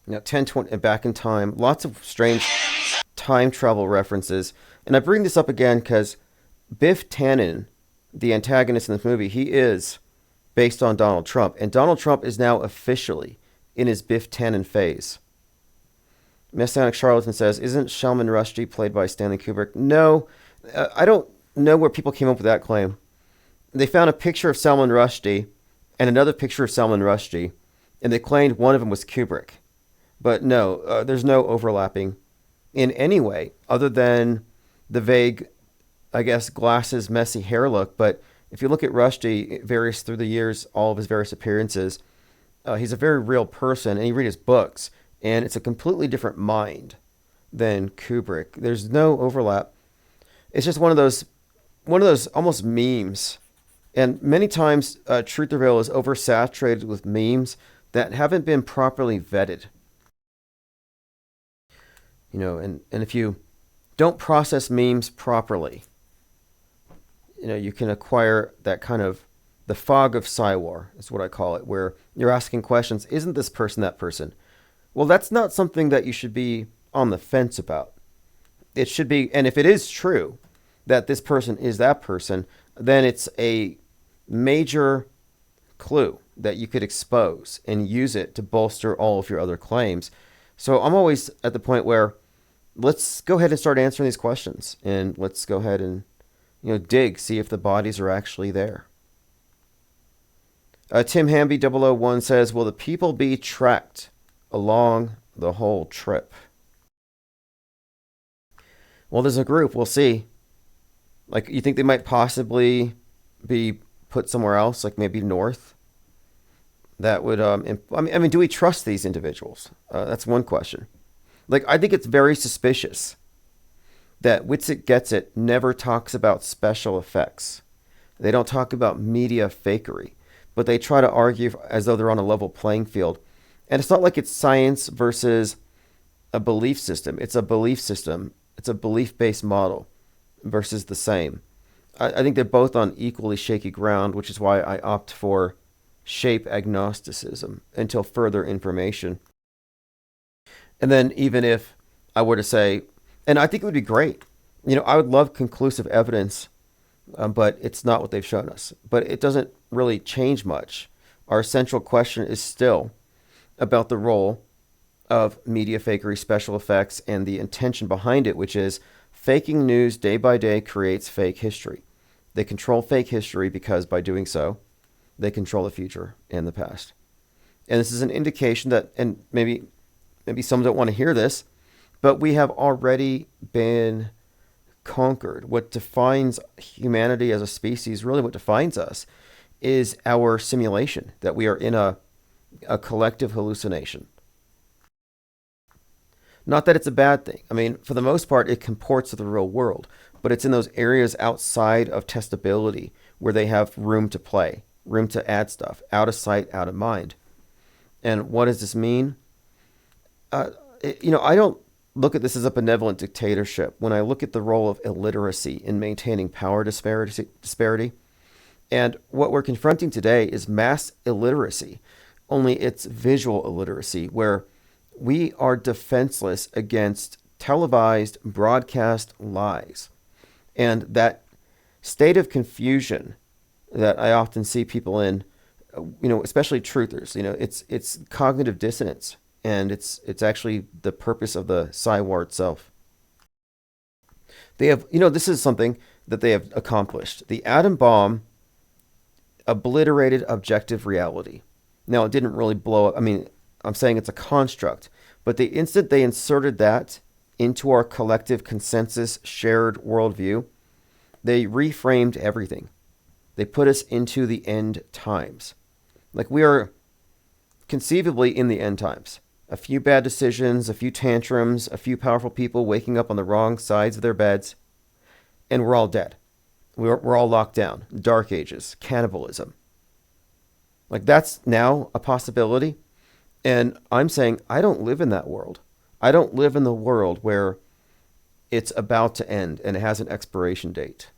Now, 10:20, back in time, lots of strange time travel references. And I bring this up again because Biff Tannen, the antagonist in this movie, he is based on Donald Trump. And Donald Trump is now officially in his Biff Tannen phase. Messianic Charlatan says, isn't Salman Rushdie played by Stanley Kubrick? No, I don't know where people came up with that claim. They found a picture of Salman Rushdie and another picture of Salman Rushdie, and they claimed one of them was Kubrick. But no, there's no overlapping in any way other than the vague, I guess, glasses, messy hair look. But if you look at Rushdie, various through the years, all of his various appearances, he's a very real person, and you read his books, and it's a completely different mind than Kubrick. There's no overlap. It's just one of those almost memes. And many times, Truth or Veil is oversaturated with memes that haven't been properly vetted. You know, and if you don't process memes properly, you know, you can acquire that kind of the fog of Psywar is what I call it, where you're asking questions, isn't this person that person? Well, that's not something that you should be on the fence about. It should be, and if it is true that this person is that person, then it's a major clue that you could expose and use it to bolster all of your other claims. So I'm always at the point where let's go ahead and start answering these questions, and let's go ahead and dig, see if the bodies are actually there. Tim Hamby 001 says, will the people be tracked along the whole trip? Well, there's a group. We'll see. Like, you think they might possibly be put somewhere else, like maybe north? That would, I mean, do we trust these individuals? That's one question. Like, I think it's very suspicious that Witsit Gets It never talks about special effects. They don't talk about media fakery, but they try to argue as though they're on a level playing field. And it's not like it's science versus a belief system. It's a belief system. It's a belief-based model versus the same. I think they're both on equally shaky ground, which is why I opt for shape agnosticism until further information. And then even if I were to say, and I think it would be great, I would love conclusive evidence, but it's not what they've shown us. But it doesn't really change much. Our central question is still about the role of media fakery, special effects, and the intention behind it, which is faking news day by day creates fake history. They control fake history because by doing so, they control the future and the past. And this is an indication that, and maybe some don't want to hear this, but we have already been conquered. What defines humanity as a species, really what defines us, is our simulation, that we are in a collective hallucination. Not that it's a bad thing. I mean, for the most part, it comports to the real world, but it's in those areas outside of testability where they have room to play, room to add stuff, out of sight, out of mind. And what does this mean? I don't look at this as a benevolent dictatorship. When I look at the role of illiteracy in maintaining power disparity, and what we're confronting today is mass illiteracy, only it's visual illiteracy, where we are defenseless against televised broadcast lies. And that state of confusion that I often see people in, especially truthers, it's cognitive dissonance. And it's actually the purpose of the Psywar itself. They have, this is something that they have accomplished. The atom bomb obliterated objective reality. Now, it didn't really blow up. I mean, I'm saying it's a construct. But the instant they inserted that into our collective consensus shared worldview, they reframed everything. They put us into the end times. Like, we are conceivably in the end times. A few bad decisions, a few tantrums, a few powerful people waking up on the wrong sides of their beds, and we're all dead. We're all locked down. Dark ages, cannibalism. Like, that's now a possibility. And I'm saying I don't live in that world. I don't live in the world where it's about to end and it has an expiration date.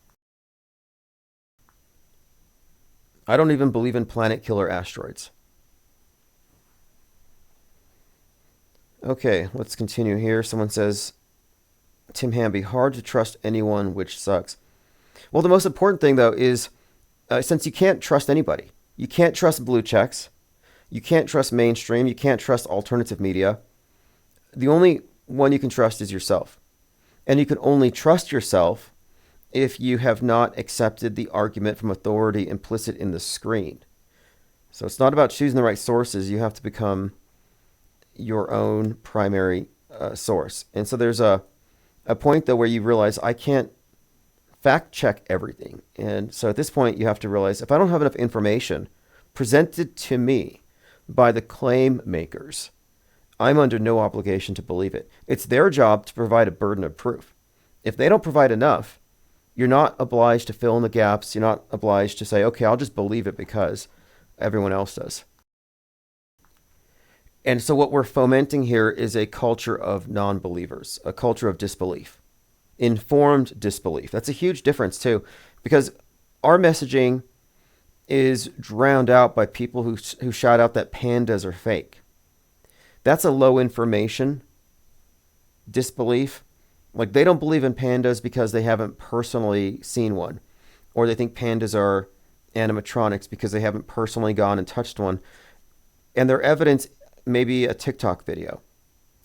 I don't even believe in planet killer asteroids. Okay, let's continue here. Someone says, Tim Hamby, hard to trust anyone, which sucks. Well, the most important thing, though, is since you can't trust anybody, you can't trust blue checks, you can't trust mainstream, you can't trust alternative media, the only one you can trust is yourself. And you can only trust yourself if you have not accepted the argument from authority implicit in the screen. So it's not about choosing the right sources. You have to become your own primary source. And so there's a point, though, where you realize I can't fact check everything. And so at this point, you have to realize if I don't have enough information presented to me by the claim makers, I'm under no obligation to believe it. It's their job to provide a burden of proof. If they don't provide enough, you're not obliged to fill in the gaps. You're not obliged to say, okay, I'll just believe it because everyone else does. And so what we're fomenting here is a culture of non-believers, a culture of disbelief, informed disbelief. That's a huge difference too, because our messaging is drowned out by people who shout out that pandas are fake. That's a low information disbelief. Like, they don't believe in pandas because they haven't personally seen one, or they think pandas are animatronics because they haven't personally gone and touched one. And their evidence may be a TikTok video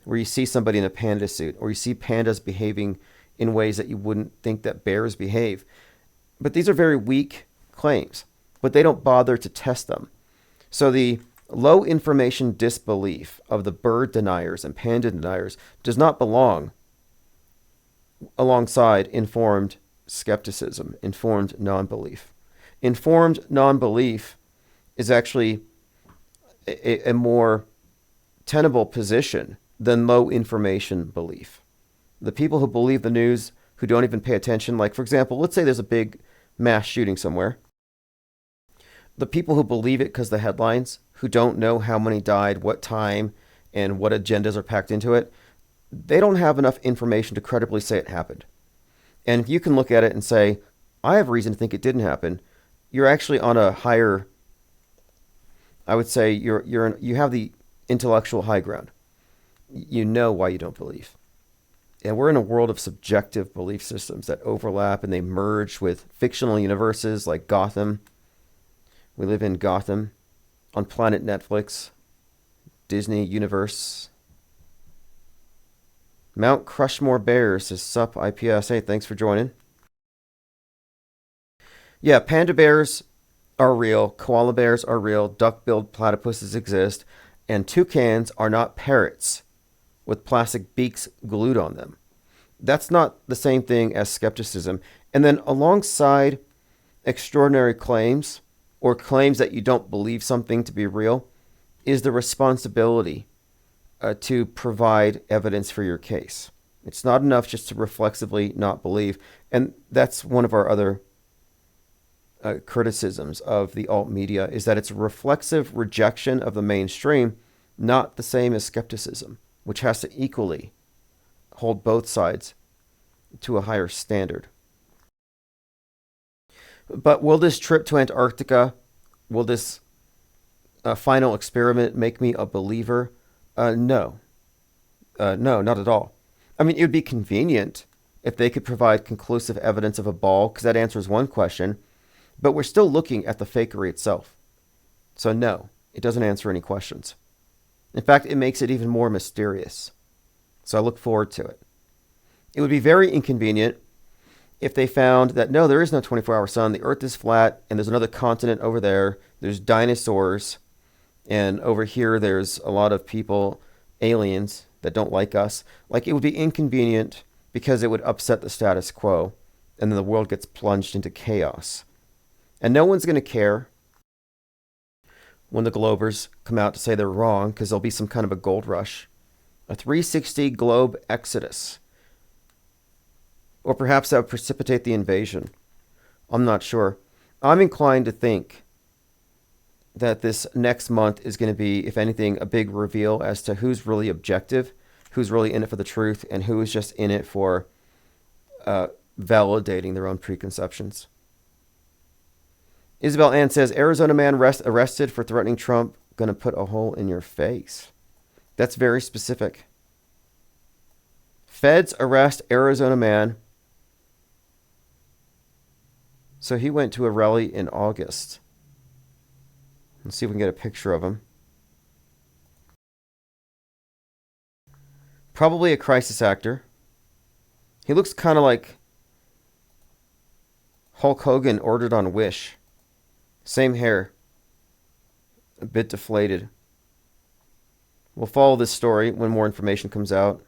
where you see somebody in a panda suit, or you see pandas behaving in ways that you wouldn't think that bears behave. But these are very weak claims, but they don't bother to test them. So the low information disbelief of the bird deniers and panda deniers does not belong alongside informed skepticism, informed non-belief. Informed non-belief is actually a more tenable position than low information belief. The people who believe the news, who don't even pay attention, like, for example, let's say there's a big mass shooting somewhere. The people who believe it because the headlines, who don't know how many died, what time, and what agendas are packed into it, they don't have enough information to credibly say it happened. And if you can look at it and say, I have reason to think it didn't happen, you're actually on a higher, I would say you have the intellectual high ground. You know why you don't believe. And we're in a world of subjective belief systems that overlap and they merge with fictional universes like Gotham. We live in Gotham on Planet Netflix, Disney Universe. Mount Crushmore Bears says, sup IPS. Hey, thanks for joining. Yeah, panda bears are real. Koala bears are real. Duck-billed platypuses exist. And toucans are not parrots with plastic beaks glued on them. That's not the same thing as skepticism. And then alongside extraordinary claims, or claims that you don't believe something to be real, is the responsibility to provide evidence for your case. It's not enough just to reflexively not believe. And that's one of our other criticisms of the alt media, is that it's a reflexive rejection of the mainstream, not the same as skepticism, which has to equally hold both sides to a higher standard. But will this trip to Antarctica, will this final experiment make me a believer? No. No, not at all. I mean, it would be convenient if they could provide conclusive evidence of a ball, because that answers one question. But we're still looking at the fakery itself. So no, it doesn't answer any questions. In fact, it makes it even more mysterious. So I look forward to it. It would be very inconvenient if they found that, no, there is no 24-hour sun. The Earth is flat, and there's another continent over there. There's dinosaurs. And over here, there's a lot of people, aliens, that don't like us. Like, it would be inconvenient because it would upset the status quo, and then the world gets plunged into chaos. And no one's going to care when the Globers come out to say they're wrong, because there'll be some kind of a gold rush. A 360 globe exodus. Or perhaps that would precipitate the invasion. I'm not sure. I'm inclined to think that this next month is going to be, if anything, a big reveal as to who's really objective, who's really in it for the truth, and who is just in it for validating their own preconceptions. Isabel Ann says, Arizona man arrested for threatening Trump, gonna put a hole in your face. That's very specific. Feds arrest Arizona man. So he went to a rally in August. Let's see if we can get a picture of him. Probably a crisis actor. He looks kind of like Hulk Hogan ordered on Wish. Same hair. A bit deflated. We'll follow this story when more information comes out.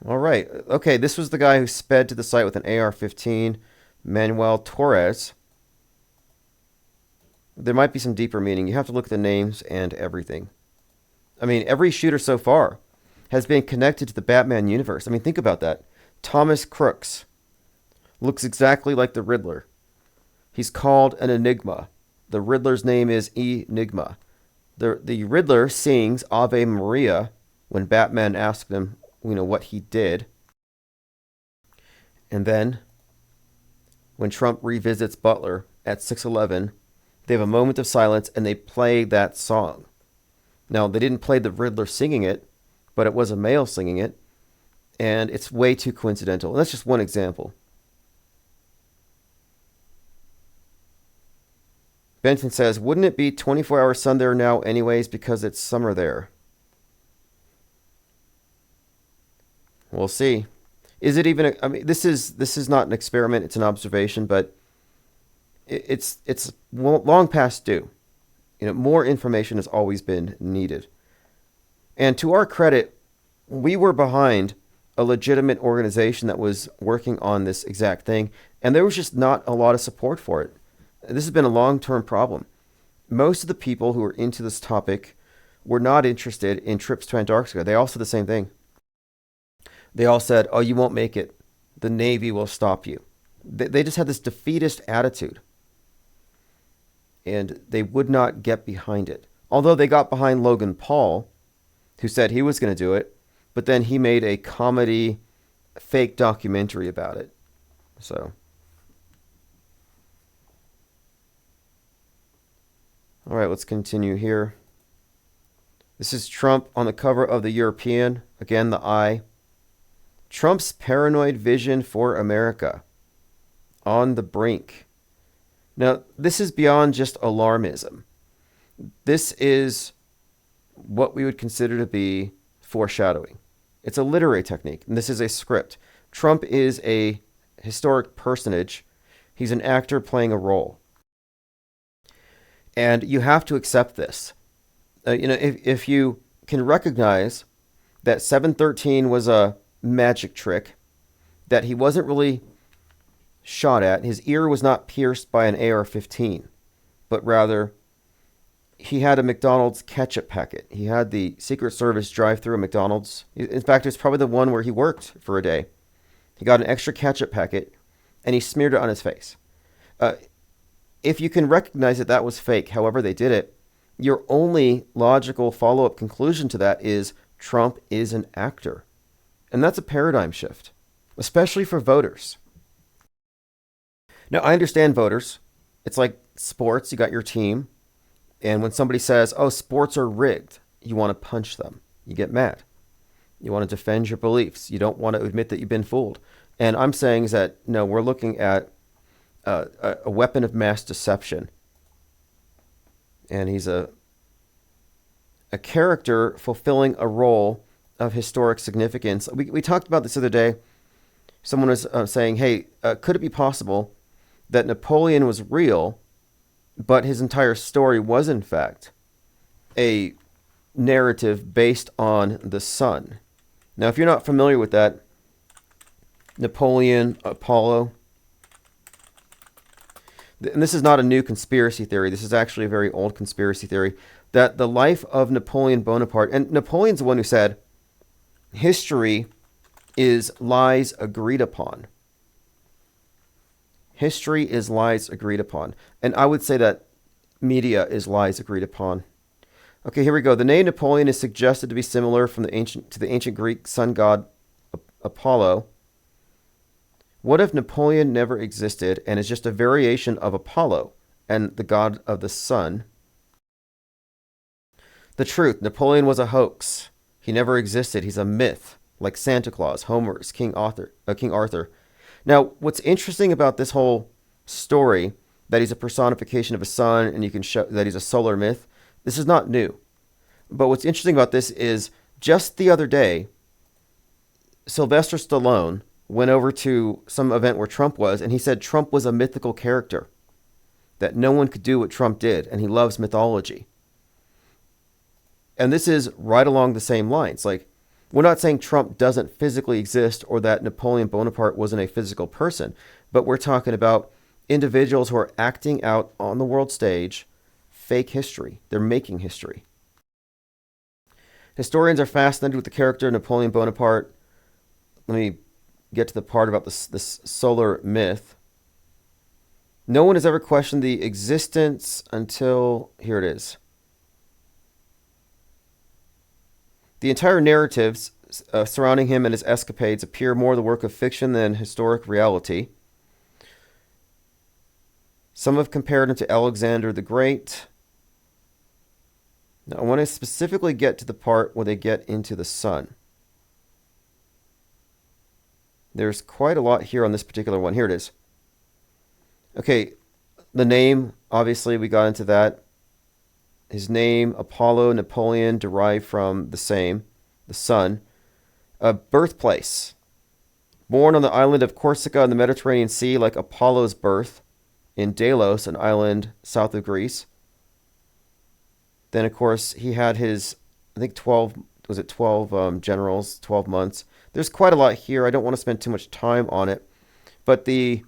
All right. Okay, this was the guy who sped to the site with an AR-15, Manuel Torres. There might be some deeper meaning. You have to look at the names and everything. I mean, every shooter so far has been connected to the Batman universe. I mean, think about that. Thomas Crooks looks exactly like the Riddler. He's called an enigma. The Riddler's name is Enigma. The Riddler sings Ave Maria when Batman asked him, what he did. And then, when Trump revisits Butler at 6:11, they have a moment of silence and they play that song. Now, they didn't play the Riddler singing it, but it was a male singing it, and it's way too coincidental. And that's just one example. Benton says, wouldn't it be 24-hour sun there now anyways because it's summer there? We'll see. Is it even? This is not an experiment. It's an observation, but it's long past due. More information has always been needed. And to our credit, we were behind a legitimate organization that was working on this exact thing, and there was just not a lot of support for it. This has been a long-term problem. Most of the people who are into this topic were not interested in trips to Antarctica. They all said the same thing. They all said, oh, you won't make it. The Navy will stop you. They just had this defeatist attitude. And they would not get behind it. Although they got behind Logan Paul, who said he was going to do it, but then he made a comedy fake documentary about it. So. All right, let's continue here. This is Trump on the cover of the European. Again, the eye. Trump's paranoid vision for America. On the brink. Now, this is beyond just alarmism. This is what we would consider to be foreshadowing. It's a literary technique, and this is a script. Trump is a historic personage. He's an actor playing a role. And you have to accept this. If you can recognize that 713 was a magic trick, that he wasn't really shot at, his ear was not pierced by an AR-15, but rather he had a McDonald's ketchup packet. He had the Secret Service drive through a McDonald's. In fact, it's probably the one where he worked for a day. He got an extra ketchup packet and he smeared it on his face. If you can recognize that that was fake, however they did it, your only logical follow-up conclusion to that is Trump is an actor. And that's a paradigm shift, especially for voters. Now, I understand voters. It's like sports. You got your team. And when somebody says, oh, sports are rigged, you want to punch them. You get mad. You want to defend your beliefs. You don't want to admit that you've been fooled. And I'm saying is that, no, we're looking at a weapon of mass deception. And he's a character fulfilling a role of historic significance. We talked about this the other day. Someone was saying, hey, could it be possible that Napoleon was real, but his entire story was, in fact, a narrative based on the sun? Now, if you're not familiar with that, Napoleon, Apollo, and this is not a new conspiracy theory. This is actually a very old conspiracy theory, that the life of Napoleon Bonaparte, and Napoleon's the one who said, history is lies agreed upon. History is lies agreed upon. And I would say that media is lies agreed upon. Okay, here we go. The name Napoleon is suggested to be similar to the ancient Greek sun god Apollo. What if Napoleon never existed and is just a variation of Apollo and the god of the sun? The truth, Napoleon was a hoax. He never existed. He's a myth, like Santa Claus, Homer's, King Arthur. Now, what's interesting about this whole story, that he's a personification of a sun and you can show that he's a solar myth, this is not new. But what's interesting about this is just the other day, Sylvester Stallone went over to some event where Trump was, and he said Trump was a mythical character, that no one could do what Trump did, and he loves mythology. And this is right along the same lines. Like, we're not saying Trump doesn't physically exist or that Napoleon Bonaparte wasn't a physical person, but we're talking about individuals who are acting out on the world stage fake history. They're making history. Historians are fascinated with the character of Napoleon Bonaparte. Let me get to the part about this solar myth. No one has ever questioned the existence until, here it is. The entire narratives surrounding him and his escapades appear more the work of fiction than historic reality. Some have compared him to Alexander the Great. Now, I want to specifically get to the part where they get into the sun. There's quite a lot here on this particular one. Here it is. Okay, the name, obviously, we got into that. His name, Apollo, Napoleon, derived from the same, the sun. Birthplace. Born on the island of Corsica in the Mediterranean Sea, like Apollo's birth in Delos, an island south of Greece. Then, of course, he had his, I think 12 generals, 12 months. There's quite a lot here. I don't want to spend too much time on it. But the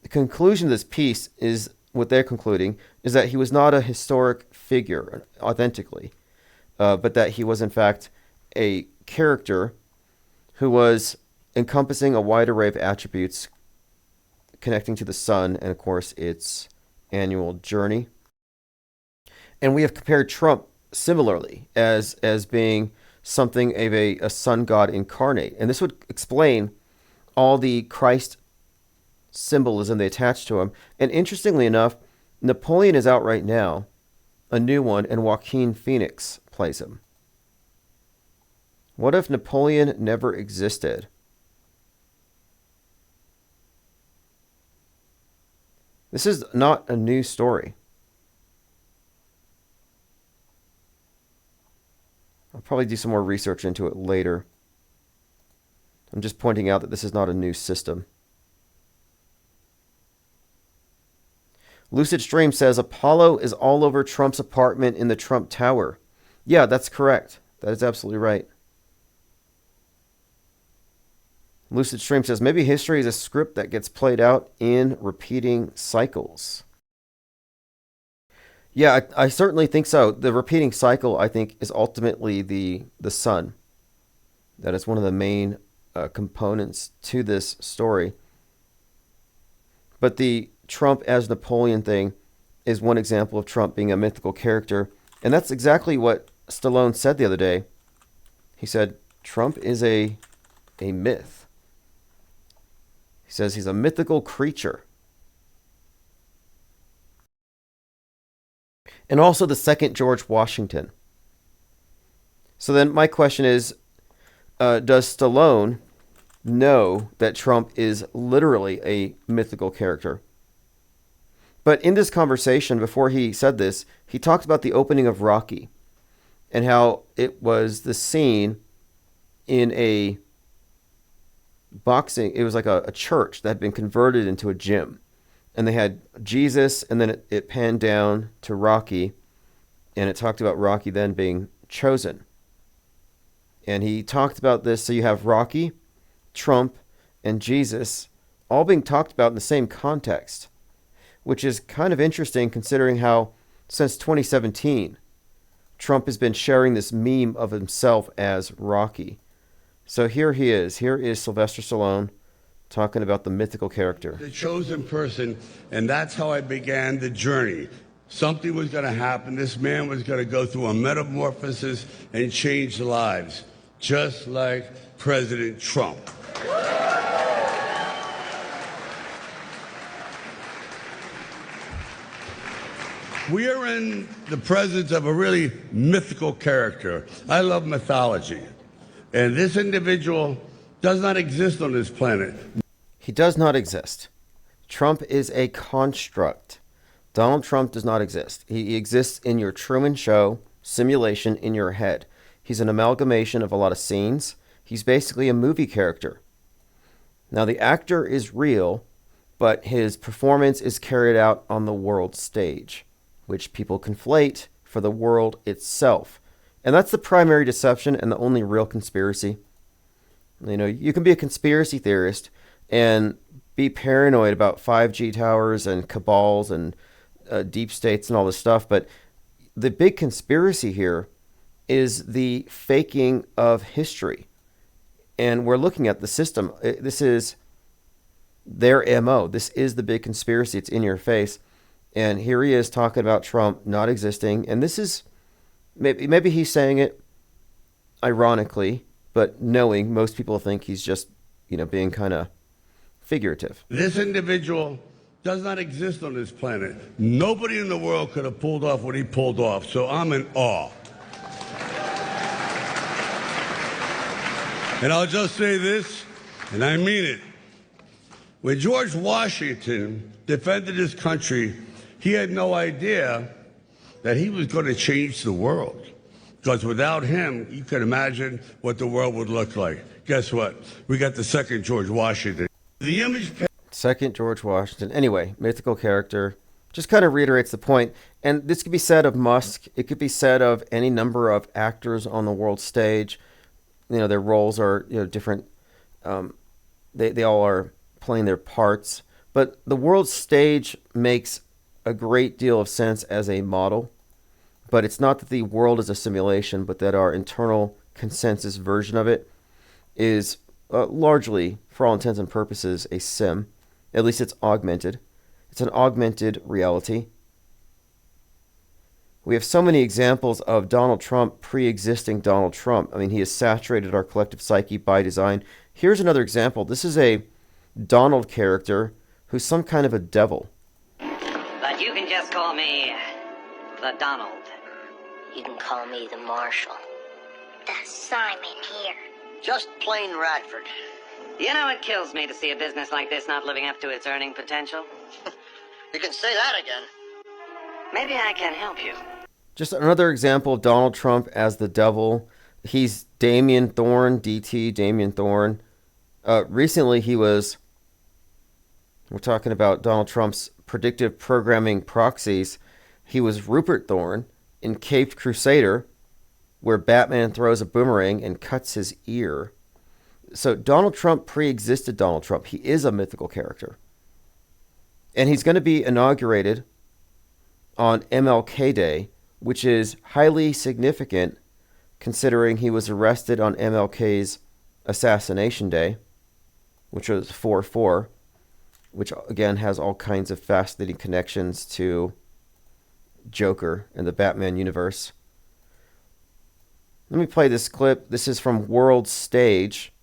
conclusion of this piece is, what they're concluding, is that he was not a historic figure, authentically, but that he was, in fact, a character who was encompassing a wide array of attributes connecting to the sun and, of course, its annual journey. And we have compared Trump similarly as being something of a sun god incarnate. And this would explain all the Christ symbolism they attach to him. And interestingly enough, Napoleon is out right now, a new one, and Joaquin Phoenix plays him. What if Napoleon never existed? This is not a new story. I'll probably do some more research into it later. I'm just pointing out that this is not a new system. Lucid Stream says Apollo is all over Trump's apartment in the Trump Tower. Yeah, that's correct. That is absolutely right. Lucid Stream says maybe history is a script that gets played out in repeating cycles. Yeah, I certainly think so. The repeating cycle, I think, is ultimately the sun. That is one of the main components to this story. But the Trump as Napoleon thing is one example of Trump being a mythical character. And that's exactly what Stallone said the other day. He said, Trump is a myth. He says he's a mythical creature. And also the second George Washington. So then my question is, does Stallone know that Trump is literally a mythical character? But in this conversation, before he said this, he talked about the opening of Rocky and how it was the scene in a boxing, it was like a church that had been converted into a gym. And they had Jesus, and then it panned down to Rocky, and it talked about Rocky then being chosen. And he talked about this, so you have Rocky, Trump, and Jesus all being talked about in the same context, which is kind of interesting considering how since 2017, Trump has been sharing this meme of himself as Rocky. So here he is. Here is Sylvester Stallone talking about the mythical character. The chosen person, and that's how I began the journey. Something was going to happen. This man was going to go through a metamorphosis and change lives, just like President Trump. We are in the presence of a really mythical character. I love mythology. And this individual does not exist on this planet. He does not exist. Trump is a construct. Donald Trump does not exist. He exists in your Truman Show simulation in your head. He's an amalgamation of a lot of scenes. He's basically a movie character. Now, the actor is real, but his performance is carried out on the world stage, which people conflate for the world itself. And that's the primary deception and the only real conspiracy. You know, you can be a conspiracy theorist and be paranoid about 5G towers and cabals and deep states and all this stuff, but the big conspiracy here is the faking of history. And we're looking at the system. This is their MO. This is the big conspiracy. It's in your face. And here he is talking about Trump not existing. And this is, maybe he's saying it ironically, but knowing most people think he's just, being kind of figurative. This individual does not exist on this planet. Nobody in the world could have pulled off what he pulled off, so I'm in awe. And I'll just say this, and I mean it. When George Washington defended his country, he had no idea that he was going to change the world. Because without him, you can imagine what the world would look like. Guess what? We got the second George Washington. The image... Second George Washington. Anyway, mythical character. Just kind of reiterates the point. And this could be said of Musk. It could be said of any number of actors on the world stage. Their roles are different. They all are playing their parts. But the world stage makes a great deal of sense as a model. But it's not that the world is a simulation, but that our internal consensus version of it is largely, for all intents and purposes, a sim. At least it's augmented. It's an augmented reality. We have so many examples of Donald Trump pre-existing Donald Trump. I mean, he has saturated our collective psyche by design. Here's another example. This is a Donald character who's some kind of a devil. But you can just call me the Donald. You can call me the Marshal. The Simon here. Just plain Radford. You know, it kills me to see a business like this not living up to its earning potential. You can say that again. Maybe I can help you. Just another example of Donald Trump as the devil. He's Damien Thorne, DT, Damien Thorne. Recently we're talking about Donald Trump's predictive programming proxies. He was Rupert Thorne in Caped Crusader, where Batman throws a boomerang and cuts his ear. So Donald Trump pre-existed Donald Trump. He is a mythical character. And he's going to be inaugurated on MLK Day, which is highly significant considering he was arrested on MLK's assassination day, which was 4/4, which again has all kinds of fascinating connections to Joker and the Batman universe. Let me play this clip. This is from World Stage.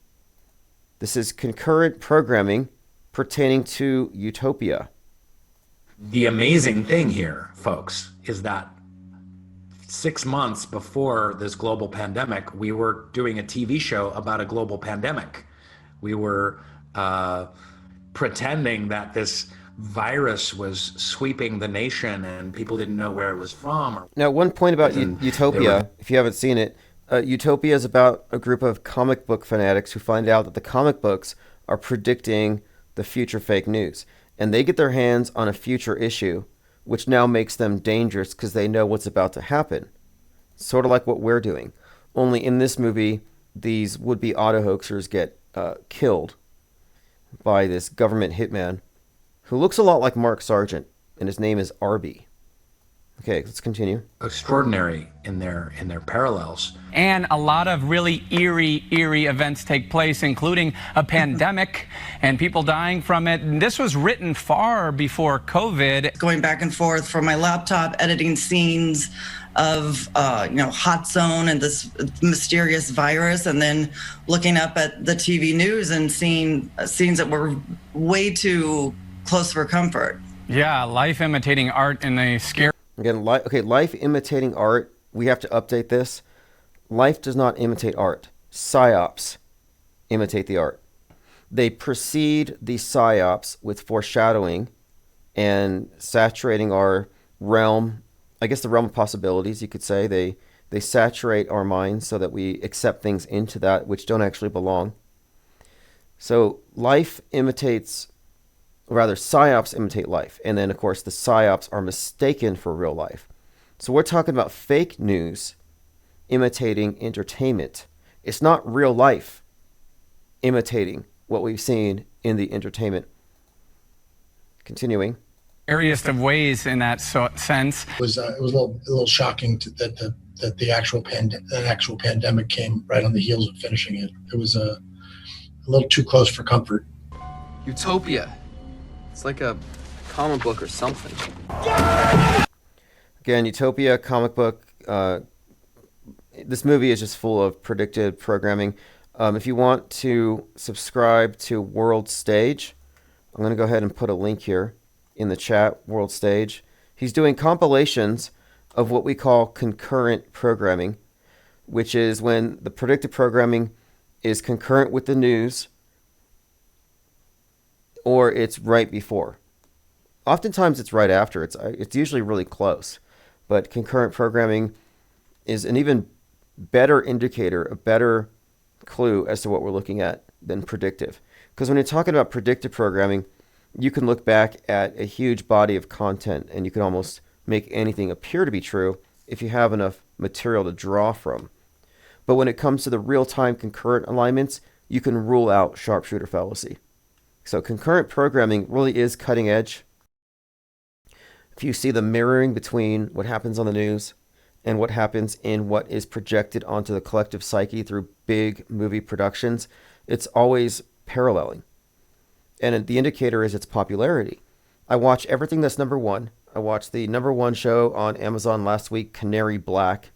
This is concurrent programming pertaining to Utopia. The amazing thing here, folks, is that 6 months before this global pandemic, we were doing a TV show about a global pandemic. We were pretending that this virus was sweeping the nation and people didn't know where it was from. Now, one point about Utopia, if you haven't seen it, Utopia is about a group of comic book fanatics who find out that the comic books are predicting the future fake news. And they get their hands on a future issue, which now makes them dangerous because they know what's about to happen. Sort of like what we're doing. Only in this movie, these would-be auto hoaxers get killed by this government hitman who looks a lot like Mark Sargent, and his name is Arby. Okay, let's continue. Extraordinary in their parallels. And a lot of really eerie events take place, including a pandemic and people dying from it. And this was written far before COVID. Going back and forth from my laptop, editing scenes of, Hot Zone and this mysterious virus, and then looking up at the TV news and seeing scenes that were way too close for comfort. Yeah, life imitating art in a scary... Again, life imitating art. We have to update this. Life does not imitate art. Psyops imitate the art. They precede the psyops with foreshadowing and saturating our realm. I guess the realm of possibilities, you could say. They saturate our minds so that we accept things into that which don't actually belong. So life imitates, or rather, psyops imitate life. And then, of course, the psyops are mistaken for real life. So we're talking about fake news imitating entertainment. It's not real life imitating what we've seen in the entertainment. Continuing. Scariest of ways in that sense. It was a little shocking that the actual pandemic came right on the heels of finishing it. It was a little too close for comfort. Utopia. It's like a comic book or something. Again, Utopia, comic book. This movie is just full of predictive programming. If you want to subscribe to World Stage, I'm going to go ahead and put a link here in the chat, World Stage. He's doing compilations of what we call concurrent programming, which is when the predictive programming is concurrent with the news or it's right before. Oftentimes it's right after. It's usually really close. But concurrent programming is an even better indicator, a better clue as to what we're looking at than predictive. Because when you're talking about predictive programming, you can look back at a huge body of content and you can almost make anything appear to be true if you have enough material to draw from. But when it comes to the real-time concurrent alignments, you can rule out sharpshooter fallacy. So concurrent programming really is cutting edge. If you see the mirroring between what happens on the news and what happens in what is projected onto the collective psyche through big movie productions, it's always paralleling. And the indicator is its popularity. I watch everything that's number one. I watched the number one show on Amazon last week, Canary Black,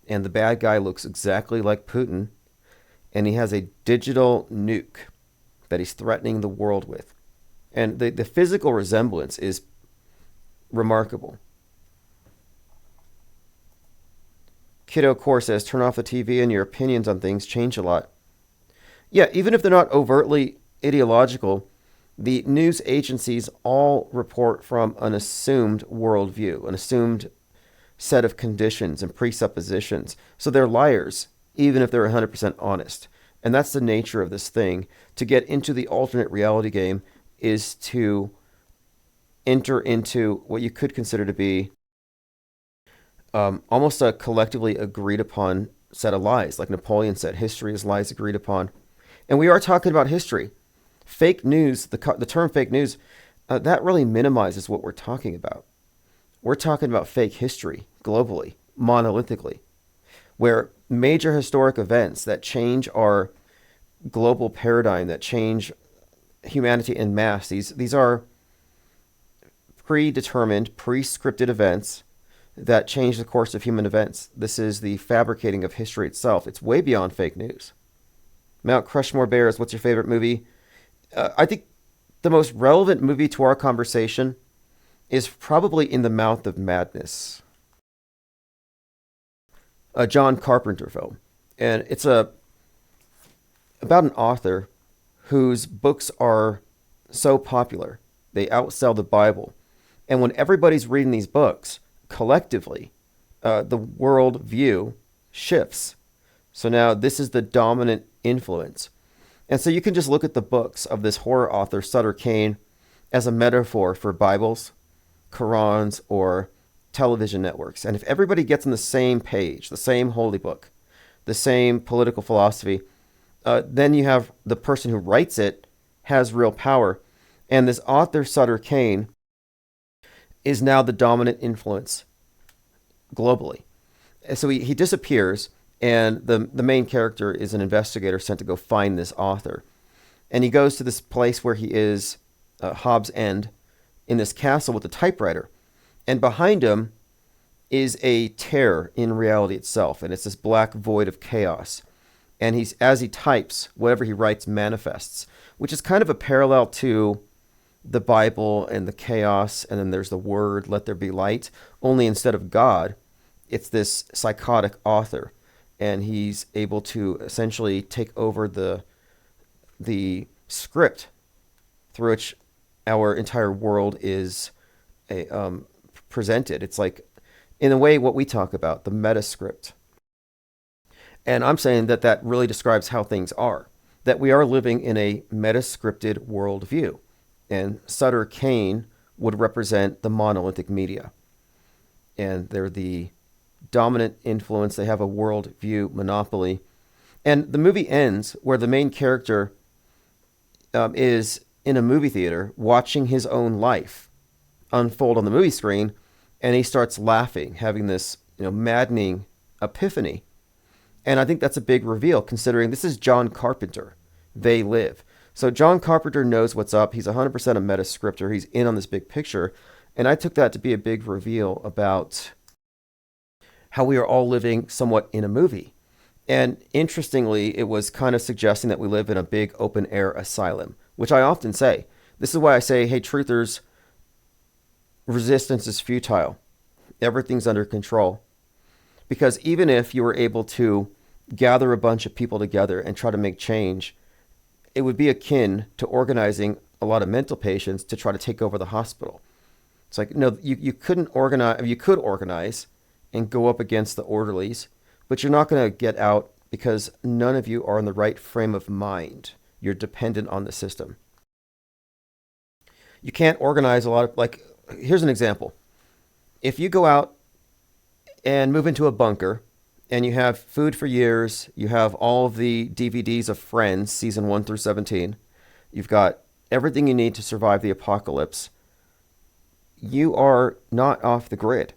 and the bad guy looks exactly like Putin, and he has a digital nuke that he's threatening the world with. And the physical resemblance is remarkable. Kiddo Core says, turn off the TV and your opinions on things change a lot. Yeah, even if they're not overtly ideological, the news agencies all report from an assumed worldview, an assumed set of conditions and presuppositions. So they're liars, even if they're 100% honest. And that's the nature of this thing. To get into the alternate reality game is to enter into what you could consider to be almost a collectively agreed upon set of lies. Like Napoleon said, history is lies agreed upon. And we are talking about history. Fake news, the term fake news, that really minimizes what we're talking about. We're talking about fake history globally, monolithically, where major historic events that change our global paradigm, that change humanity en masse, these are predetermined, pre-scripted events that change the course of human events. This is the fabricating of history itself. It's way beyond fake news. Mount Crushmore Bears, what's your favorite movie? I think the most relevant movie to our conversation is probably In the Mouth of Madness. A John Carpenter film. And it's about an author whose books are so popular, they outsell the Bible. And when everybody's reading these books, collectively, the world view shifts. So now this is the dominant influence. And so you can just look at the books of this horror author, Sutter Kane, as a metaphor for Bibles, Qurans, or television networks. And if everybody gets on the same page, the same holy book, the same political philosophy, then you have the person who writes it has real power. And this author, Sutter Kane, is now the dominant influence globally. And so he disappears, and the main character is an investigator sent to go find this author. And he goes to this place where he is, Hobbs End, in this castle with a typewriter. And behind him is a tear in reality itself, and it's this black void of chaos. And as he types, whatever he writes manifests, which is kind of a parallel to the Bible and the chaos, and then there's the word, let there be light. Only instead of God, it's this psychotic author, and he's able to essentially take over the script through which our entire world is presented. It's like in a way what we talk about, the meta script. And I'm saying that that really describes how things are, that we are living in a meta-scripted worldview. And Sutter Kane would represent the monolithic media. And they're the dominant influence. They have a worldview monopoly. And the movie ends where the main character is in a movie theater watching his own life unfold on the movie screen, and he starts laughing, having this maddening epiphany. And I think that's a big reveal, considering this is John Carpenter. They Live. So John Carpenter knows what's up. He's 100% a meta scripter. He's in on this big picture. And I took that to be a big reveal about how we are all living somewhat in a movie. And interestingly, it was kind of suggesting that we live in a big open air asylum, which I often say. This is why I say, hey, truthers, resistance is futile. Everything's under control. Because even if you were able to gather a bunch of people together and try to make change, it would be akin to organizing a lot of mental patients to try to take over the hospital. It's like, no, you couldn't organize. You could organize and go up against the orderlies, but you're not going to get out because none of you are in the right frame of mind. You're dependent on the system. You can't organize a lot of, like, here's an example. If you go out and move into a bunker and you have food for years, you have all of the DVDs of Friends, season 1 through 17, you've got everything you need to survive the apocalypse, you are not off the grid.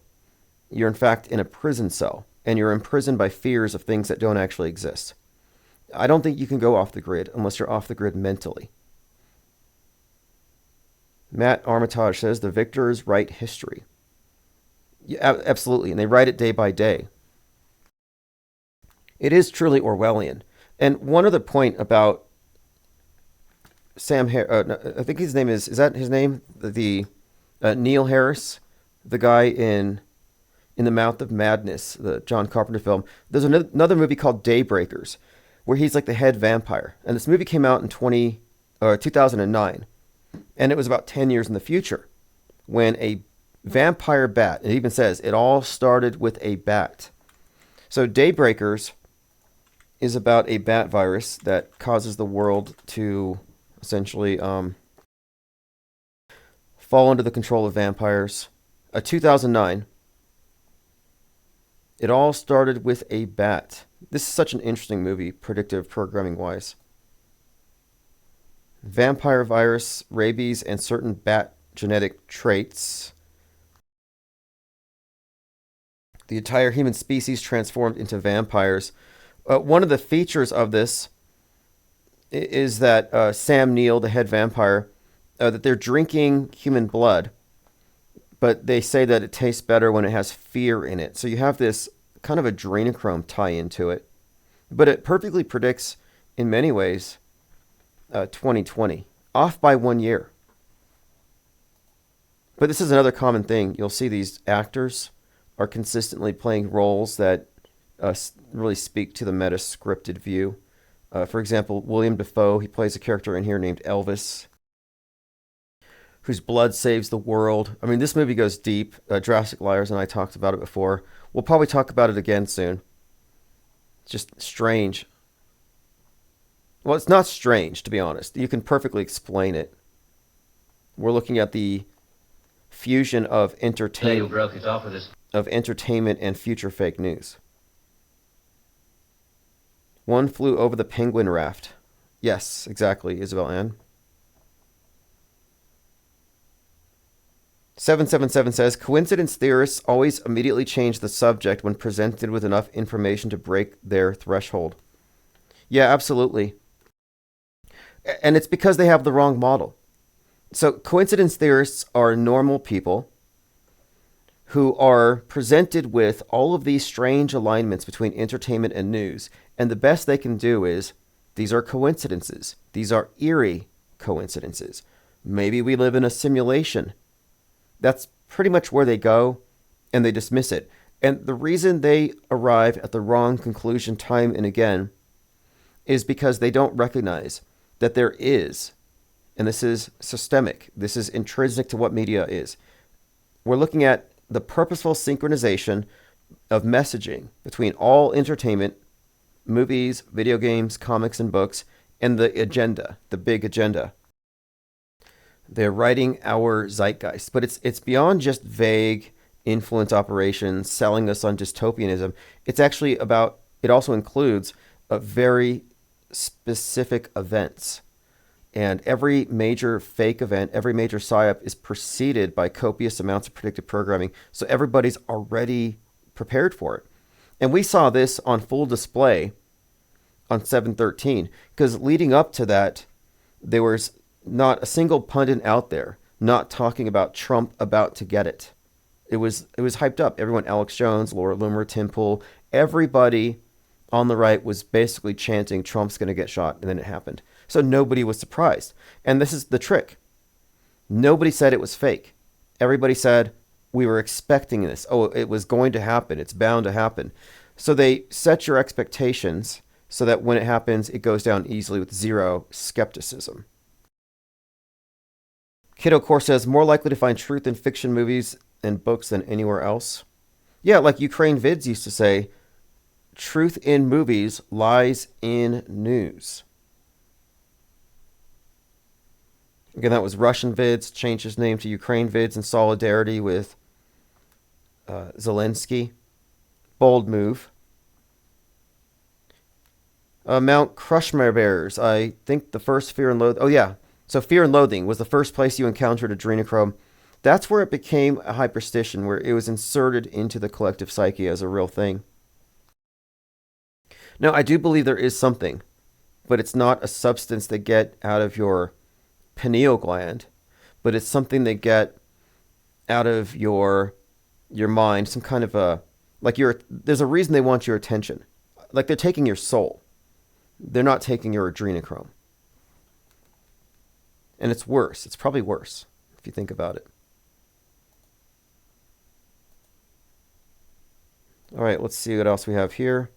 You're in fact in a prison cell, and you're imprisoned by fears of things that don't actually exist. I don't think you can go off the grid unless you're off the grid mentally. Matt Armitage says the victors write history. Yeah, absolutely, and they write it day by day. It is truly Orwellian. And one other point about I think his name is that his name? The Neil Harris, the guy in The Mouth of Madness, the John Carpenter film. There's another movie called Daybreakers, where he's like the head vampire. And this movie came out in 2009. And it was about 10 years in the future when a vampire bat, it even says it all started with a bat. So Daybreakers is about a bat virus that causes the world to essentially fall under the control of vampires. 2009. It all started with a bat. This is such an interesting movie, predictive programming wise. Vampire virus, rabies, and certain bat genetic traits. The entire human species transformed into vampires. One of the features of this is that Sam Neill, the head vampire, that they're drinking human blood, but they say that it tastes better when it has fear in it. So you have this kind of adrenochrome tie into it. But it perfectly predicts, in many ways, 2020, off by 1 year. But this is another common thing. You'll see these actors are consistently playing roles that really speak to the meta-scripted view. For example, William Dafoe, he plays a character in here named Elvis, whose blood saves the world. I mean, this movie goes deep. Jurassic Liars and I talked about it before. We'll probably talk about it again soon. It's just strange. Well, it's not strange, to be honest. You can perfectly explain it. We're looking at the fusion of entertainment and future fake news. One flew over the penguin raft. Yes, exactly, Isabel Ann. 777 says, coincidence theorists always immediately change the subject when presented with enough information to break their threshold. Yeah, absolutely. And it's because they have the wrong model. So coincidence theorists are normal people who are presented with all of these strange alignments between entertainment and news. And the best they can do is, these are coincidences. These are eerie coincidences. Maybe we live in a simulation. That's pretty much where they go, and they dismiss it. And the reason they arrive at the wrong conclusion time and again is because they don't recognize that there is, and this is systemic, this is intrinsic to what media is. We're looking at the purposeful synchronization of messaging between all entertainment, movies, video games, comics, and books, and the agenda, the big agenda. They're writing our zeitgeist, but it's beyond just vague influence operations selling us on dystopianism. It's actually about, it also includes a very specific events. And every major fake event, every major psyop is preceded by copious amounts of predictive programming. So everybody's already prepared for it. And we saw this on full display on 7/13, because leading up to that, there was not a single pundit out there not talking about Trump about to get it. It was hyped up. Everyone, Alex Jones, Laura Loomer, Tim Pool, everybody on the right was basically chanting Trump's going to get shot, and then it happened. So nobody was surprised. And this is the trick. Nobody said it was fake. Everybody said, we were expecting this. Oh, it was going to happen. It's bound to happen. So they set your expectations so that when it happens, it goes down easily with zero skepticism. Kiddo Core says, more likely to find truth in fiction movies and books than anywhere else. Yeah, like Ukraine Vids used to say, truth in movies lies in news. Again, that was Russian Vids, changed his name to Ukraine Vids in solidarity with Zelensky. Bold move. Mount Crushmere Bears. I think the first Fear and Loathing. Oh, yeah. So Fear and Loathing was the first place you encountered adrenochrome. That's where it became a hyperstition, where it was inserted into the collective psyche as a real thing. Now, I do believe there is something, but it's not a substance that get out of your pineal gland, but it's something they get out of your mind, some kind of a, like there's a reason they want your attention. Like they're taking your soul. They're not taking your adrenochrome. And it's worse. It's probably worse if you think about it. All right, let's see what else we have here.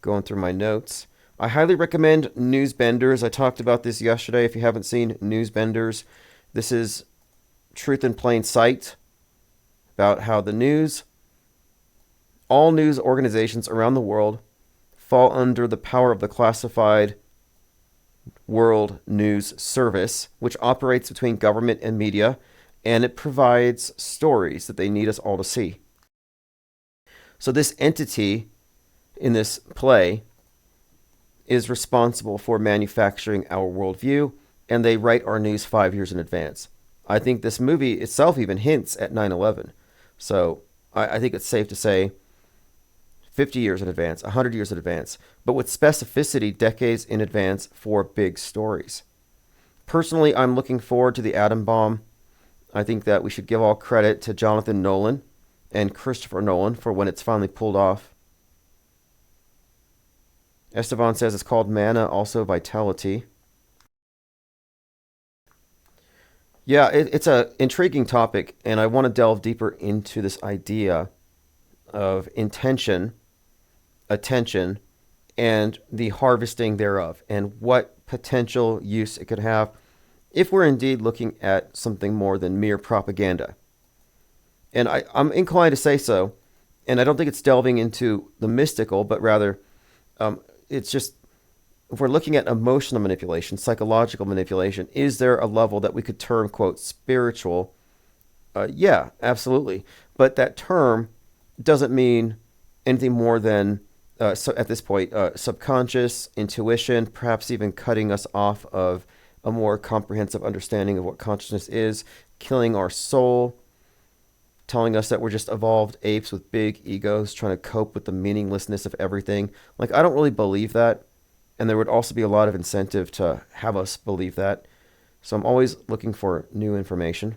Going through my notes. I highly recommend Newsbenders. I talked about this yesterday. If you haven't seen Newsbenders, this is truth in plain sight about how all news organizations around the world fall under the power of the classified World News Service, which operates between government and media, and it provides stories that they need us all to see. So this entity in this play is responsible for manufacturing our worldview, and they write our news 5 years in advance. I think this movie itself even hints at 9/11. So I think it's safe to say 50 years in advance, 100 years in advance, but with specificity decades in advance for big stories. Personally, I'm looking forward to the atom bomb. I think that we should give all credit to Jonathan Nolan and Christopher Nolan for when it's finally pulled off. Esteban says it's called Mana, also Vitality. Yeah, it's an intriguing topic, and I want to delve deeper into this idea of intention, attention, and the harvesting thereof, and what potential use it could have if we're indeed looking at something more than mere propaganda. And I'm inclined to say so, and I don't think it's delving into the mystical, but rather it's just, if we're looking at emotional manipulation, psychological manipulation, is there a level that we could term, quote, spiritual? Yeah, absolutely. But that term doesn't mean anything more than, so at this point, subconscious, intuition, perhaps even cutting us off of a more comprehensive understanding of what consciousness is, killing our soul, telling us that we're just evolved apes with big egos trying to cope with the meaninglessness of everything. Like, I don't really believe that. And there would also be a lot of incentive to have us believe that. So I'm always looking for new information.